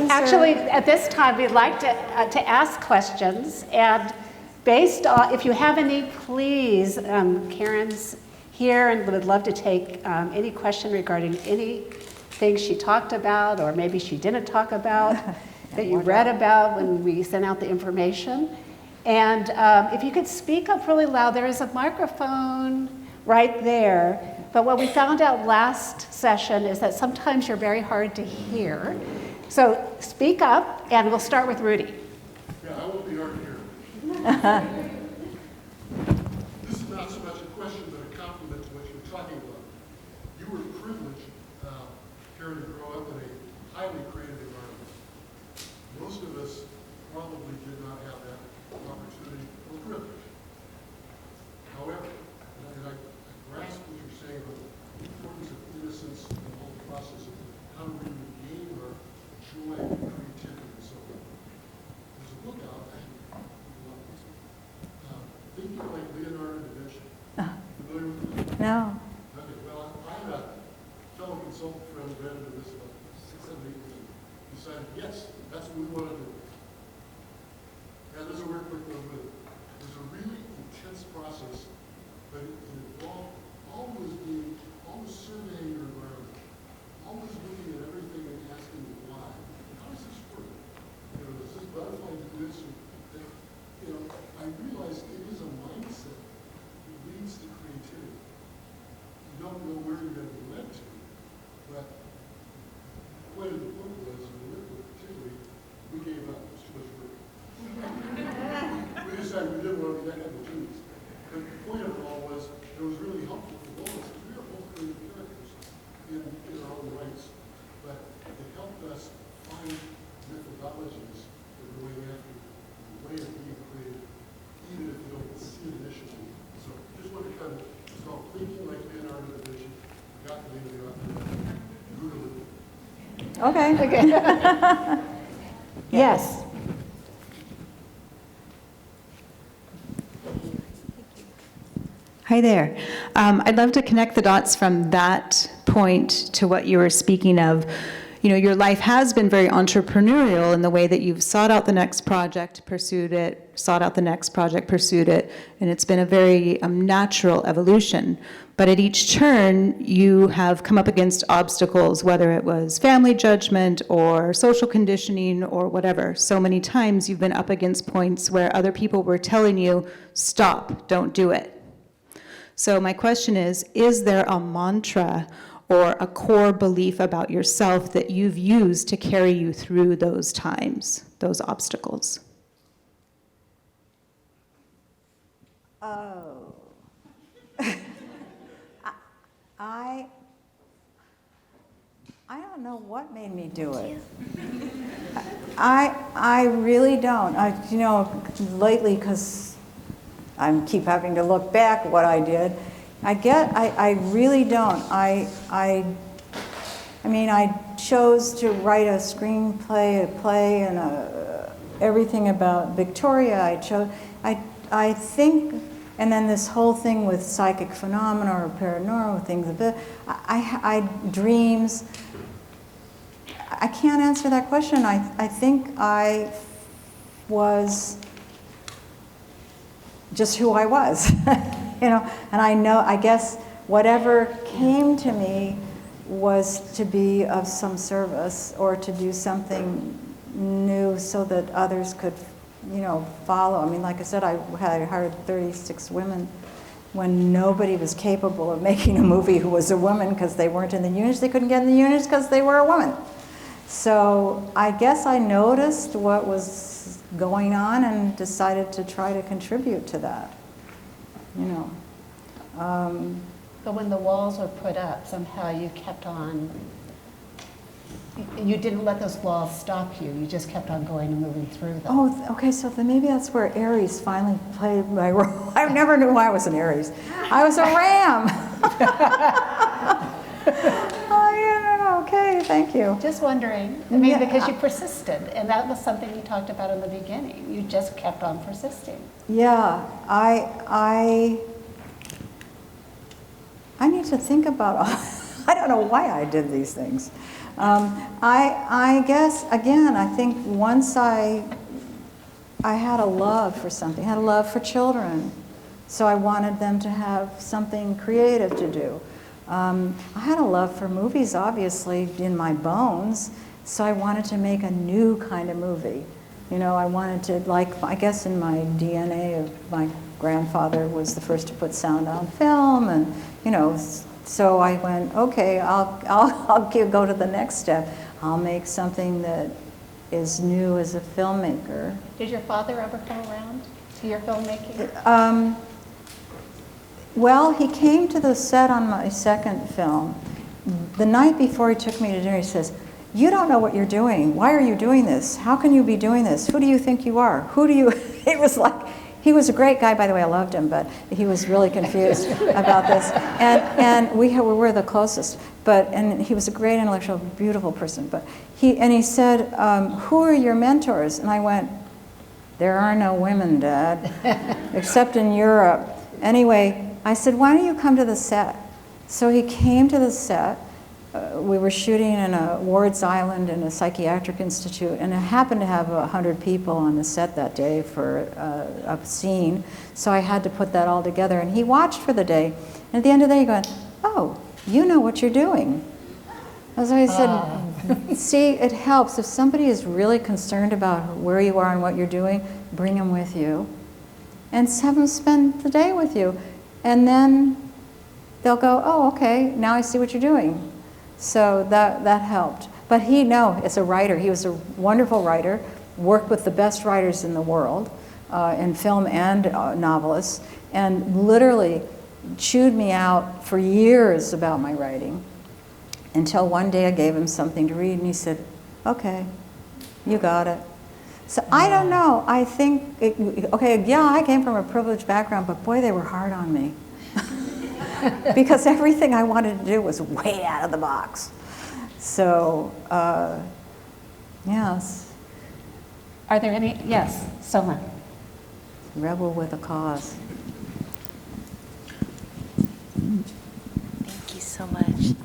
Actually, at this time, we'd like to ask questions, and based on, if you have any, please, Karen's here and would love to take any question regarding anything she talked about, or maybe she didn't talk about, that you read about when we sent out the information. And if you could speak up really loud, there is a microphone right there, but what we found out last session is that sometimes you're very hard to hear. So speak up, and we'll start with Rudy. Yeah, I won't be hard to hear. This is not so much a question, but a compliment to what you're talking about. You were privileged, Karen, to grow up in a highly creative environment. Most of us probably did not have that opportunity or privilege. However, and I grasp what you're saying about the importance of innocence and the whole process of how we regain our joy and creativity and so on. There's a book out, Thinking Like Leonardo da Vinci. Familiar with this? No. Okay, well, I had a fellow consultant friend read into this about 6, 7, 8 years ago. Decided, yes, that's what we want to do. And there's a work with it. It was a really intense process, but it involved always surveying your environment, always looking at everything and asking why. How does this work? You know, does this butterfly do this or that? You know, I realized it is a mindset that leads to creativity. You don't know where you're going to be led to, but the point of the book was, and the work particularly, we gave up. It was too much work. We decided we didn't want to be that kind of genius. But the point of it all was, it was really helpful for both of us, because we are both creative characters in our own rights. But it helped us find methodologies that are going after the way of being creative, even if you don't see it initially. So just want to kind of, it's called Thinking Like Leonardo da Vinci. Got the name of the author. Google it. Okay. Yes. Hi there. I'd love to connect the dots from that point to what you were speaking of. your life has been very entrepreneurial in the way that you've sought out the next project, pursued it, sought out the next project, pursued it, and it's been a very natural evolution. But at each turn, you have come up against obstacles, whether it was family judgment or social conditioning or whatever. So many times you've been up against points where other people were telling you, stop, don't do it. So my question is there a mantra or a core belief about yourself that you've used to carry you through those times, those obstacles? Oh. I don't know what made me do it. I really don't. Lately, because I keep having to look back what I did, I really don't. I mean, I chose to write a screenplay, a play, and everything about Victoria. I think, and then this whole thing with psychic phenomena or paranormal things, dreams. I can't answer that question. I think I was just who I was, and I guess whatever came to me was to be of some service or to do something new so that others could, follow. I mean, like I said, I had hired 36 women when nobody was capable of making a movie who was a woman because they weren't in the unions. They couldn't get in the unions because they were a woman. So I guess I noticed what was going on and decided to try to contribute to that, But when the walls were put up, somehow you kept on, you didn't let those walls stop you. You just kept on going and moving through them. Oh, okay, so then maybe that's where Aries finally played my role. I never knew I was an Aries. I was a ram. Oh, yeah, okay, thank you. Just wondering, because you persisted, and that was something you talked about in the beginning. You just kept on persisting. Yeah, I need to think about I don't know why I did these things. I guess, again, I think once I had a love for something, I had a love for children, so I wanted them to have something creative to do. I had a love for movies, obviously, in my bones, so I wanted to make a new kind of movie. I wanted to, I guess in my DNA of my grandfather was the first to put sound on film, and, so I went, okay, I'll go to the next step. I'll make something that is new as a filmmaker. Did your father ever come around to your filmmaking? Well, he came to the set on my second film. The night before he took me to dinner, he says, "You don't know what you're doing. Why are you doing this? How can you be doing this? Who do you think you are? Who do you..." It was like, he was a great guy, by the way, I loved him, but he was really confused about this. And we were the closest, and he was a great intellectual, beautiful person. But he said, "Who are your mentors?" And I went, "There are no women, Dad, except in Europe." Anyway, I said, "Why don't you come to the set?" So he came to the set. We were shooting in a Ward's Island in a psychiatric institute, and it happened to have 100 people on the set that day for a scene, so I had to put that all together. And he watched for the day, and at the end of the day he went, "Oh, you know what you're doing." As I said, see, it helps. If somebody is really concerned about where you are and what you're doing, bring them with you, and have them spend the day with you. And then they'll go, "Oh, okay, now I see what you're doing." So that helped. But as a writer, he was a wonderful writer, worked with the best writers in the world, in film and novelists, and literally chewed me out for years about my writing, until one day I gave him something to read, and he said, "Okay, you got it." So I don't know, I think, I came from a privileged background, but boy, they were hard on me. Because everything I wanted to do was way out of the box. So, yes. Are there any, yes, Soma. Rebel with a cause. Thank you so much.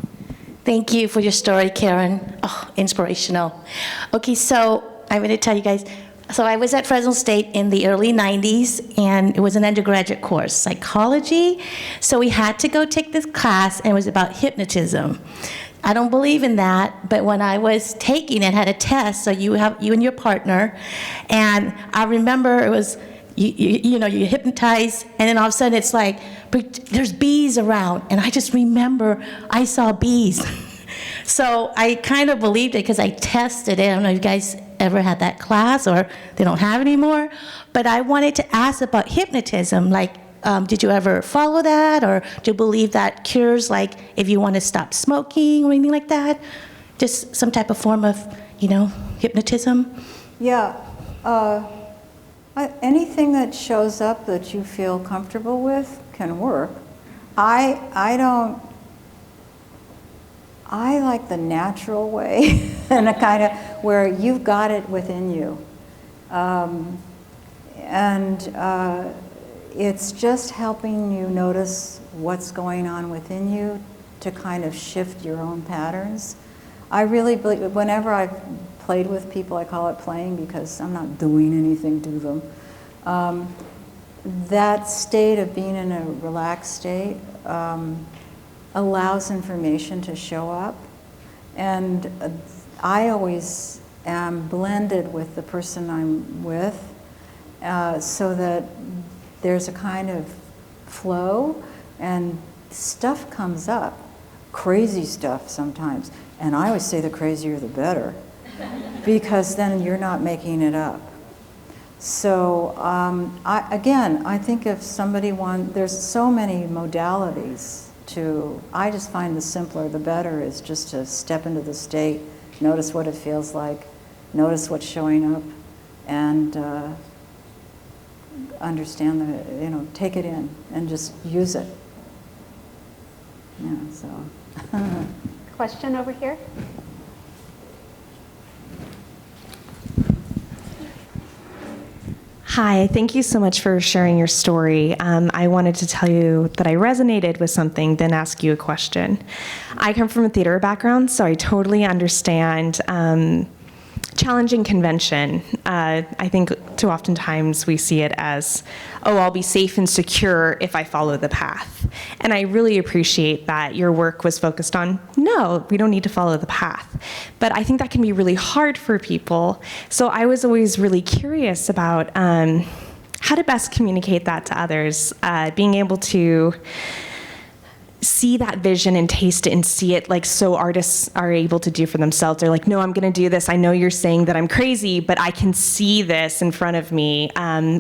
Thank you for your story, Karen. Oh, inspirational. Okay, so I'm going to tell you guys. So I was at Fresno State in the early 90s, and it was an undergraduate course, psychology. So we had to go take this class, and it was about hypnotism. I don't believe in that, but when I was taking it, had a test, so you and your partner, and I remember it was, you know, you hypnotize, and then all of a sudden it's like, there's bees around, and I just remember I saw bees. So I kind of believed it because I tested it. I don't know if you guys ever had that class, or they don't have it anymore, but I wanted to ask about hypnotism, like, did you ever follow that, or do you believe that cures, like, if you want to stop smoking or anything like that? Just some type of form of, you know, hypnotism? Yeah. Anything that shows up that you feel comfortable with can work. I like the natural way, and a kind of where you've got it within you. It's just helping you notice what's going on within you to kind of shift your own patterns. I really believe, whenever I've played with people, I call it playing because I'm not doing anything to them. That state of being in a relaxed state allows information to show up. And I always am blended with the person I'm with so that there's a kind of flow and stuff comes up, crazy stuff sometimes. And I always say the crazier the better, because then you're not making it up. So I think if somebody there's so many modalities I just find the simpler the better is just to step into the state, notice what it feels like, notice what's showing up, and understand take it in and just use it. Yeah, so. Question over here? Hi, thank you so much for sharing your story. I wanted to tell you that I resonated with something, then ask you a question. I come from a theater background, so I totally understand challenging convention. I think too oftentimes we see it as, oh, I'll be safe and secure if I follow the path. And I really appreciate that your work was focused on, no, we don't need to follow the path. But I think that can be really hard for people. So I was always really curious about how to best communicate that to others, being able to see that vision and taste it and see it, like, so artists are able to do for themselves. They're like, no, I'm going to do this. I know you're saying that I'm crazy, but I can see this in front of me.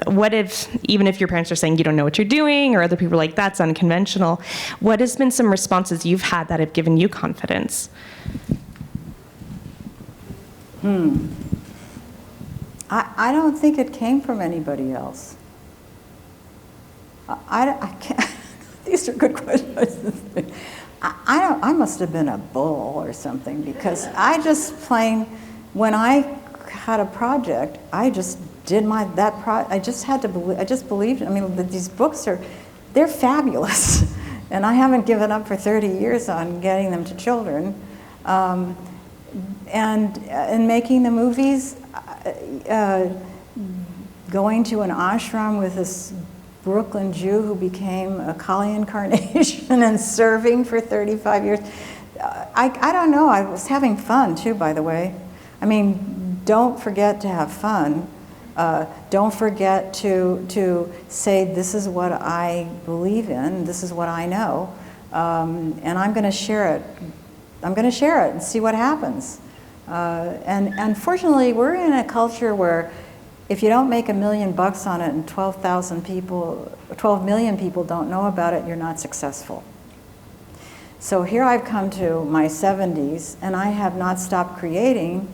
What if, even if your parents are saying you don't know what you're doing, or other people are like, that's unconventional, what has been some responses you've had that have given you confidence? I don't think it came from anybody else. I can't. These are good questions. I must have been a bull or something, because I just when I had a project, I just did I just had to believe, I just believed. I mean, these books they're fabulous, and I haven't given up for 30 years on getting them to children. And in making the movies, going to an ashram with this Brooklyn Jew who became a Kali incarnation and serving for 35 years. I don't know, I was having fun too, by the way. I mean, don't forget to have fun. Don't forget to say, this is what I believe in, this is what I know, and I'm going to share it. I'm going to share it and see what happens. And unfortunately, we're in a culture where if you don't make $1 million on it and 12 million people don't know about it, you're not successful. So here I've come to my 70s, and I have not stopped creating,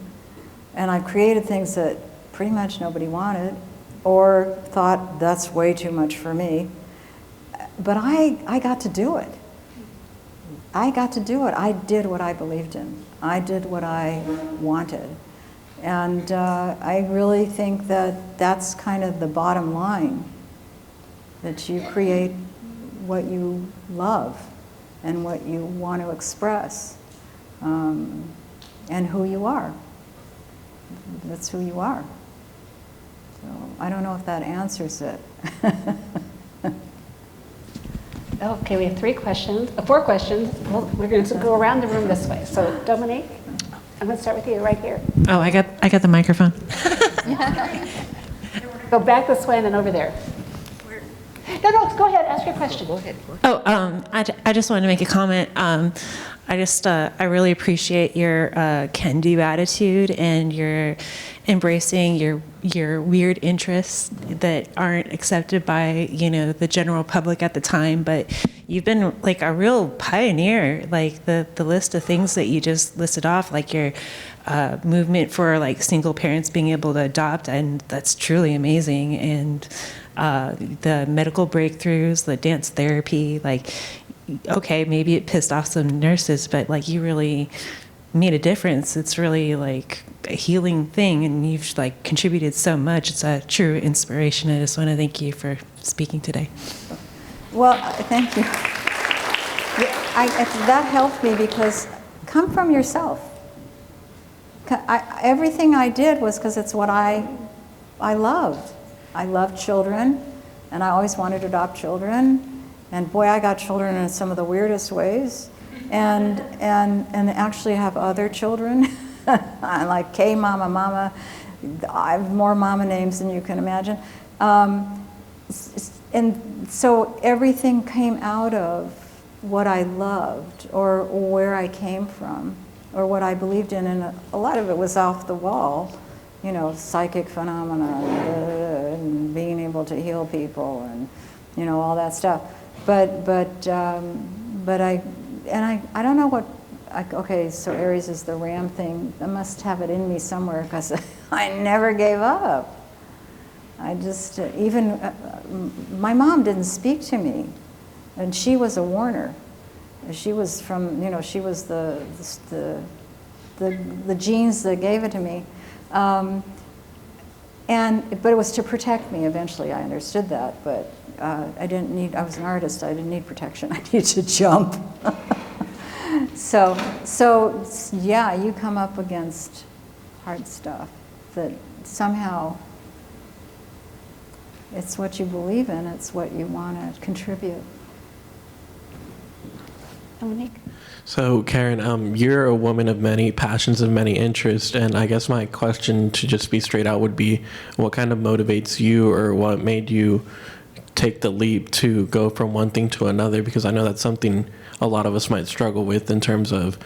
and I've created things that pretty much nobody wanted, or thought that's way too much for me. But I got to do it. I got to do it. I did what I believed in. I did what I wanted. And I really think that that's kind of the bottom line, that you create what you love and what you want to express. and who you are. That's who you are. So I don't know if that answers it. Okay, we have 4 questions. Well, we're going to go around the room this way. So Dominique, I'm going to start with you right here. Oh, I got the microphone. Go back this way and then over there. No, go ahead, ask your question. Go ahead. Oh, I just wanted to make a comment. I really appreciate your can-do attitude and your embracing your weird interests that aren't accepted by, the general public at the time. But you've been like a real pioneer, like the list of things that you just listed off, like your movement for like single parents being able to adopt, and that's truly amazing. And the medical breakthroughs, the dance therapy, like, okay, maybe it pissed off some nurses, but like you really made a difference. It's really like a healing thing, and you've like contributed so much. It's a true inspiration. I just want to thank you for speaking today. Well, thank you. That helped me because come from yourself. Everything I did was because it's what I loved. I loved children, and I always wanted to adopt children. And boy, I got children in some of the weirdest ways. And actually have other children. Like K Mama, Mama. I have more mama names than you can imagine. And so everything came out of what I loved, or where I came from, or what I believed in. And a lot of it was off the wall. Psychic phenomena, and being able to heal people, and all that stuff. But I don't know what. Okay, so Aries is the ram thing. I must have it in me somewhere because I never gave up. I just my mom didn't speak to me, and she was a Warner. She was from she was the genes that gave it to me. But it was to protect me eventually. I understood that, but I was an artist, I didn't need protection. I needed to jump. So yeah, you come up against hard stuff that somehow it's what you believe in, it's what you want to contribute. Dominique? So, Karen, you're a woman of many passions and many interests, and I guess my question, to just be straight out, would be what kind of motivates you, or what made you take the leap to go from one thing to another? Because I know that's something a lot of us might struggle with in terms of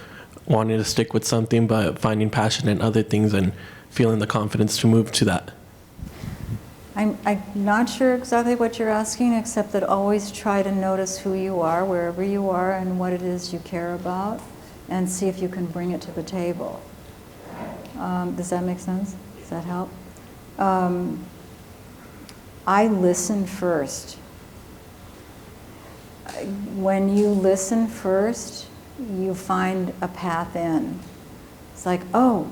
wanting to stick with something, but finding passion in other things and feeling the confidence to move to that. I'm not sure exactly what you're asking, except that always try to notice who you are, wherever you are, and what it is you care about, and see if you can bring it to the table. Does that make sense? Does that help? I listen first. When you listen first, you find a path in. It's like, oh,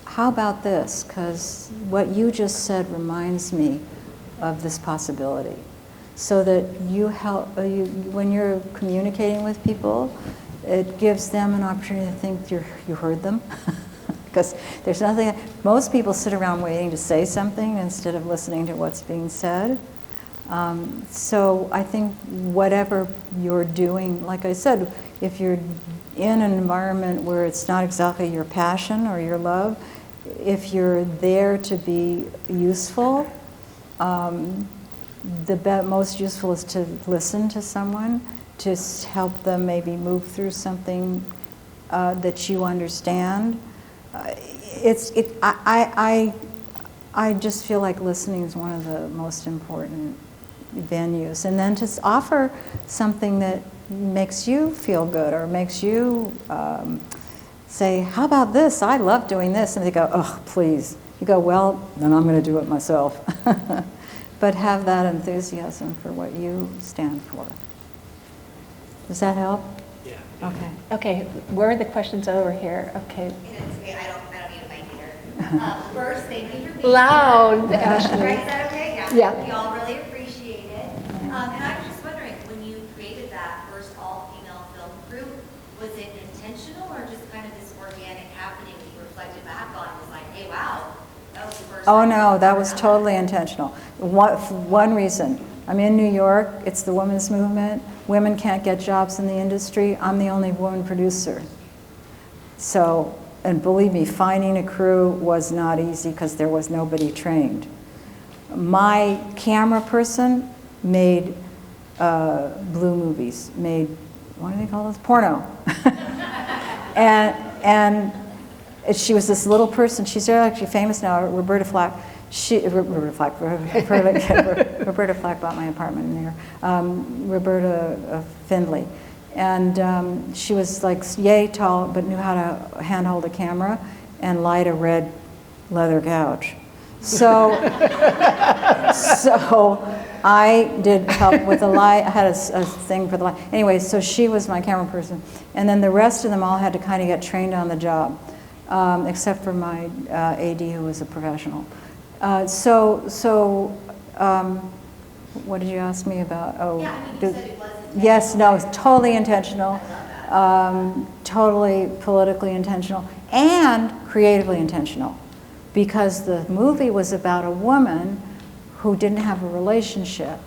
how about this? Because what you just said reminds me of this possibility. So that you help, when you're communicating with people, it gives them an opportunity to think you heard them. Because there's nothing, most people sit around waiting to say something instead of listening to what's being said. So I think whatever you're doing, like I said, if you're in an environment where it's not exactly your passion or your love, if you're there to be useful, the most useful is to listen to someone, to help them maybe move through something that you understand. I just feel like listening is one of the most important venues. And then to offer something that makes you feel good or makes you say, how about this? I love doing this. And they go, oh, please. You go, well, then I'm going to do it myself. But have that enthusiasm for what you stand for. Does that help? Yeah. Okay. Okay, where are the questions over here? Okay. It's okay, I don't need a mic here. First, thank you for being Loud, here. Ashley. Right, is that okay? Yeah. We all really appreciate it. And I was just wondering, when you created that first all-female film group, was it intentional or just first Oh, time? no, that was totally intentional. One reason, I'm in New York, it's the women's movement, women can't get jobs in the industry, I'm the only woman producer. So, and believe me, finding a crew was not easy because there was nobody trained. My camera person made blue movies, made, what do they call those? Porno. and she was this little person, she's actually famous now, Roberta Flack. Roberta Flack bought my apartment in there. Roberta Findlay. And she was like yay tall, but knew how to handhold a camera and light a red leather couch. So, so I did help with the light. I had a thing for the light. Anyway, so she was my camera person. And then the rest of them all had to kind of get trained on the job, except for my AD, who was a professional. What did you ask me about? Oh, Yeah, I mean, you said it was intentional. yes, no, it's totally intentional, totally politically intentional, and creatively intentional. Because the movie was about a woman who didn't have a relationship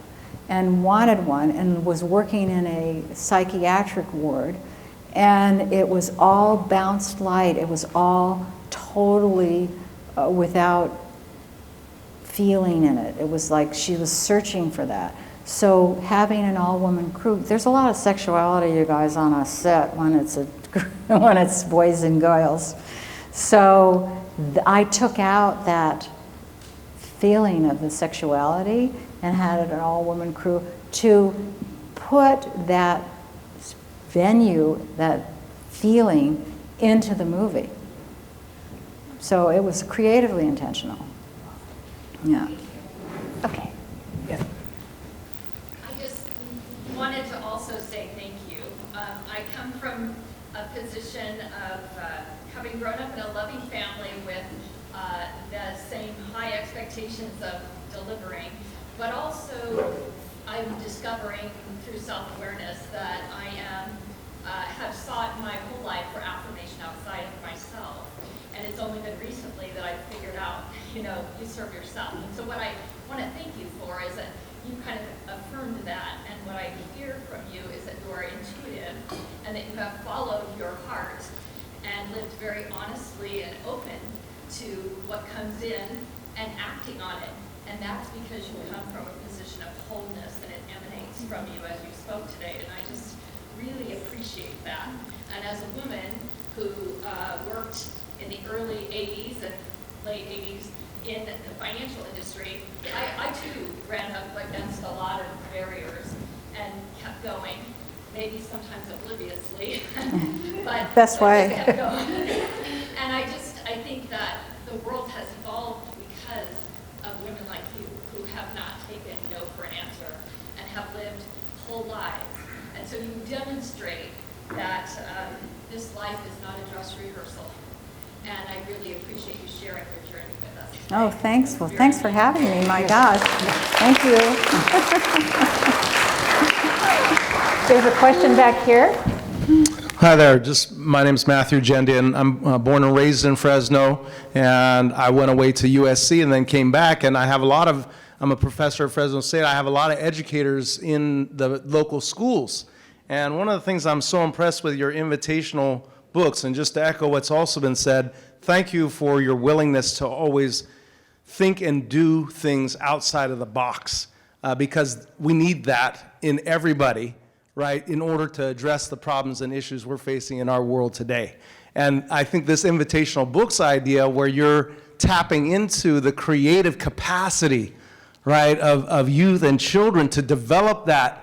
and wanted one and was working in a psychiatric ward, and it was all bounced light. It was all totally without feeling in it. It was like she was searching for that. So having an all-woman crew, there's a lot of sexuality, you guys, on a set when it's when it's boys and girls. So I took out that feeling of the sexuality and had an all-woman crew to put that venue, that feeling, into the movie. So it was creatively intentional. Yeah. Okay. I just wanted to also say thank you. I come from a position of having grown up in a loving family with the same high expectations of delivering, but also I'm discovering through self-awareness that I have sought my whole life for affirmation outside of myself. And it's only been recently that I've figured out, you serve yourself. And so what I want to thank you for is that you kind of affirmed that. And what I hear from you is that you are intuitive and that you have followed your heart and lived very honestly and open to what comes in and acting on it. And that's because you come from a position of wholeness and it emanates from you as you spoke today. And I just really appreciate that. And as a woman who worked in the early 80s and late 80s in the financial industry, I too ran up against a lot of barriers and kept going, maybe sometimes obliviously, but Best way. I just kept going. And I think that the world has evolved because of women like you who have not taken no for an answer and have lived whole lives. And so you demonstrate that this life is not a dress rehearsal. And I really appreciate you sharing your journey with us today. Oh, thanks. Well, thanks for having me. My gosh. Thank you. There's a question back here. Hi there. My name's Matthew Gendian. I'm born and raised in Fresno, and I went away to USC and then came back. And I'm a professor at Fresno State. I have a lot of educators in the local schools. And one of the things I'm so impressed with your invitational books, and just to echo what's also been said, thank you for your willingness to always think and do things outside of the box, because we need that in everybody, right, in order to address the problems and issues we're facing in our world today. And I think this invitational books idea, where you're tapping into the creative capacity, right, of youth and children to develop that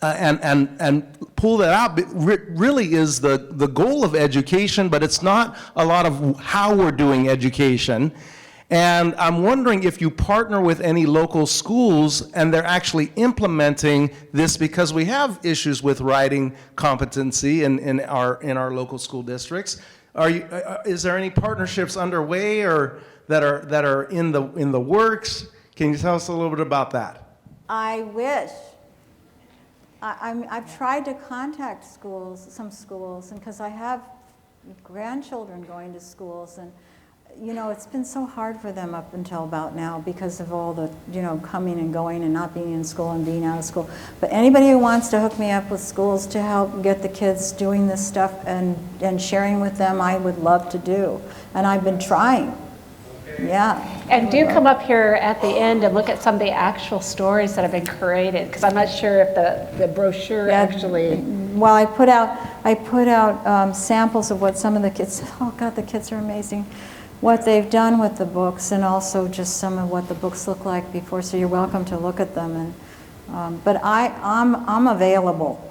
and pull that out, really is the goal of education, but it's not a lot of how we're doing education. And I'm wondering if you partner with any local schools and they're actually implementing this, because we have issues with writing competency in our local school districts. Is there any partnerships underway or that are in the works? Can you tell us a little bit about that? I wish. I've tried to contact some schools, and because I have grandchildren going to schools, and you know, it's been so hard for them up until about now because of all the, you know, coming and going and not being in school and being out of school. But anybody who wants to hook me up with schools to help get the kids doing this stuff and sharing with them, I would love to do. And I've been trying. Yeah. And do come up here at the end and look at some of the actual stories that have been created, because I'm not sure if the brochure actually. Well, I put out samples of what some of the kids, oh God, the kids are amazing, what they've done with the books, and also just some of what the books look like before, so you're welcome to look at them. And but I'm available.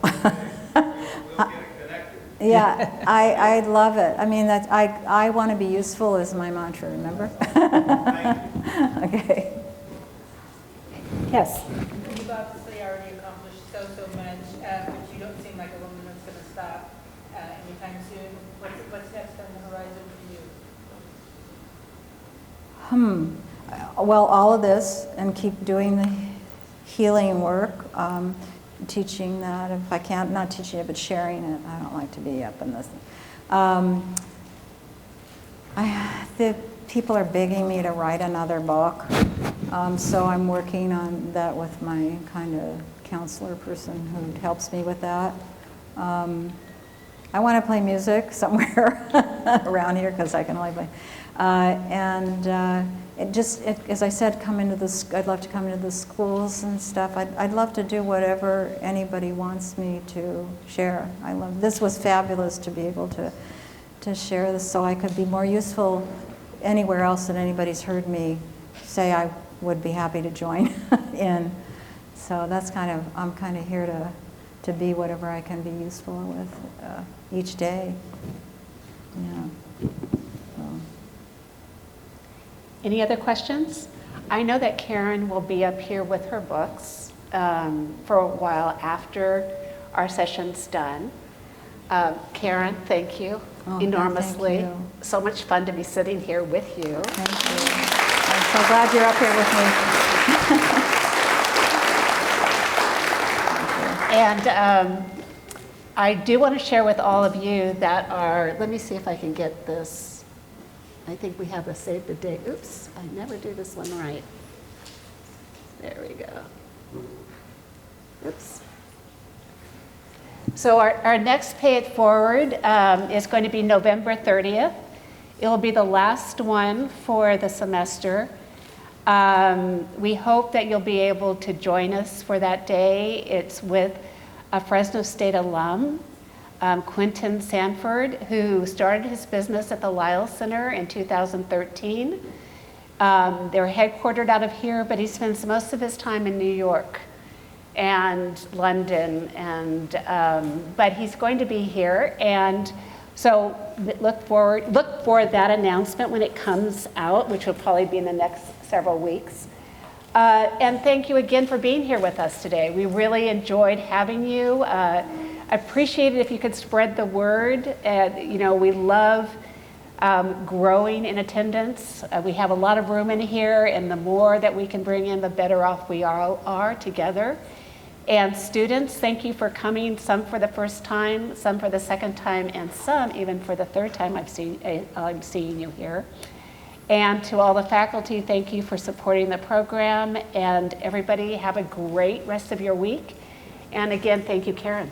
Yeah, I love it. I mean, I want to be useful is my mantra, remember? Okay. Yes. You've obviously already accomplished so much, but you don't seem like a woman that's going to stop anytime soon. What's next on the horizon for you? Well, all of this, and keep doing the healing work. Teaching that, if I can't, not teaching it, but sharing it. I don't like to be up in this. The people are begging me to write another book, so I'm working on that with my kind of counselor person who helps me with that. I want to play music somewhere around here because I can only play. As I said, I'd love to come into the schools and stuff. I'd love to do whatever anybody wants me to share. This was fabulous to be able to share this so I could be more useful anywhere else that anybody's heard me say I would be happy to join in. So that's I'm kind of here to be whatever I can be useful with each day. Yeah. Any other questions? I know that Karen will be up here with her books for a while after our session's done. Karen, thank you enormously. Thank you. So much fun to be sitting here with you. Thank you. I'm so glad you're up here with me. And I do want to share with all of you that let me see if I can get this. I think we have a save the date. Oops, I never do this one right. There we go. Oops. So our next Pay It Forward is going to be November 30th. It will be the last one for the semester. We hope that you'll be able to join us for that day. It's with a Fresno State alum, Quentin Sanford, who started his business at the Lyle Center in 2013. They're headquartered out of here, but he spends most of his time in New York and London, but he's going to be here, and so look for that announcement when it comes out, which will probably be in the next several weeks. And thank you again for being here with us today. We really enjoyed having you. Appreciate it if you could spread the word. We love growing in attendance. We have a lot of room in here, and the more that we can bring in, the better off we all are together. And students, thank you for coming, some for the first time, some for the second time, and some even for the third time I'm seeing you here. And to all the faculty, thank you for supporting the program, and everybody have a great rest of your week. And again, thank you, Karen.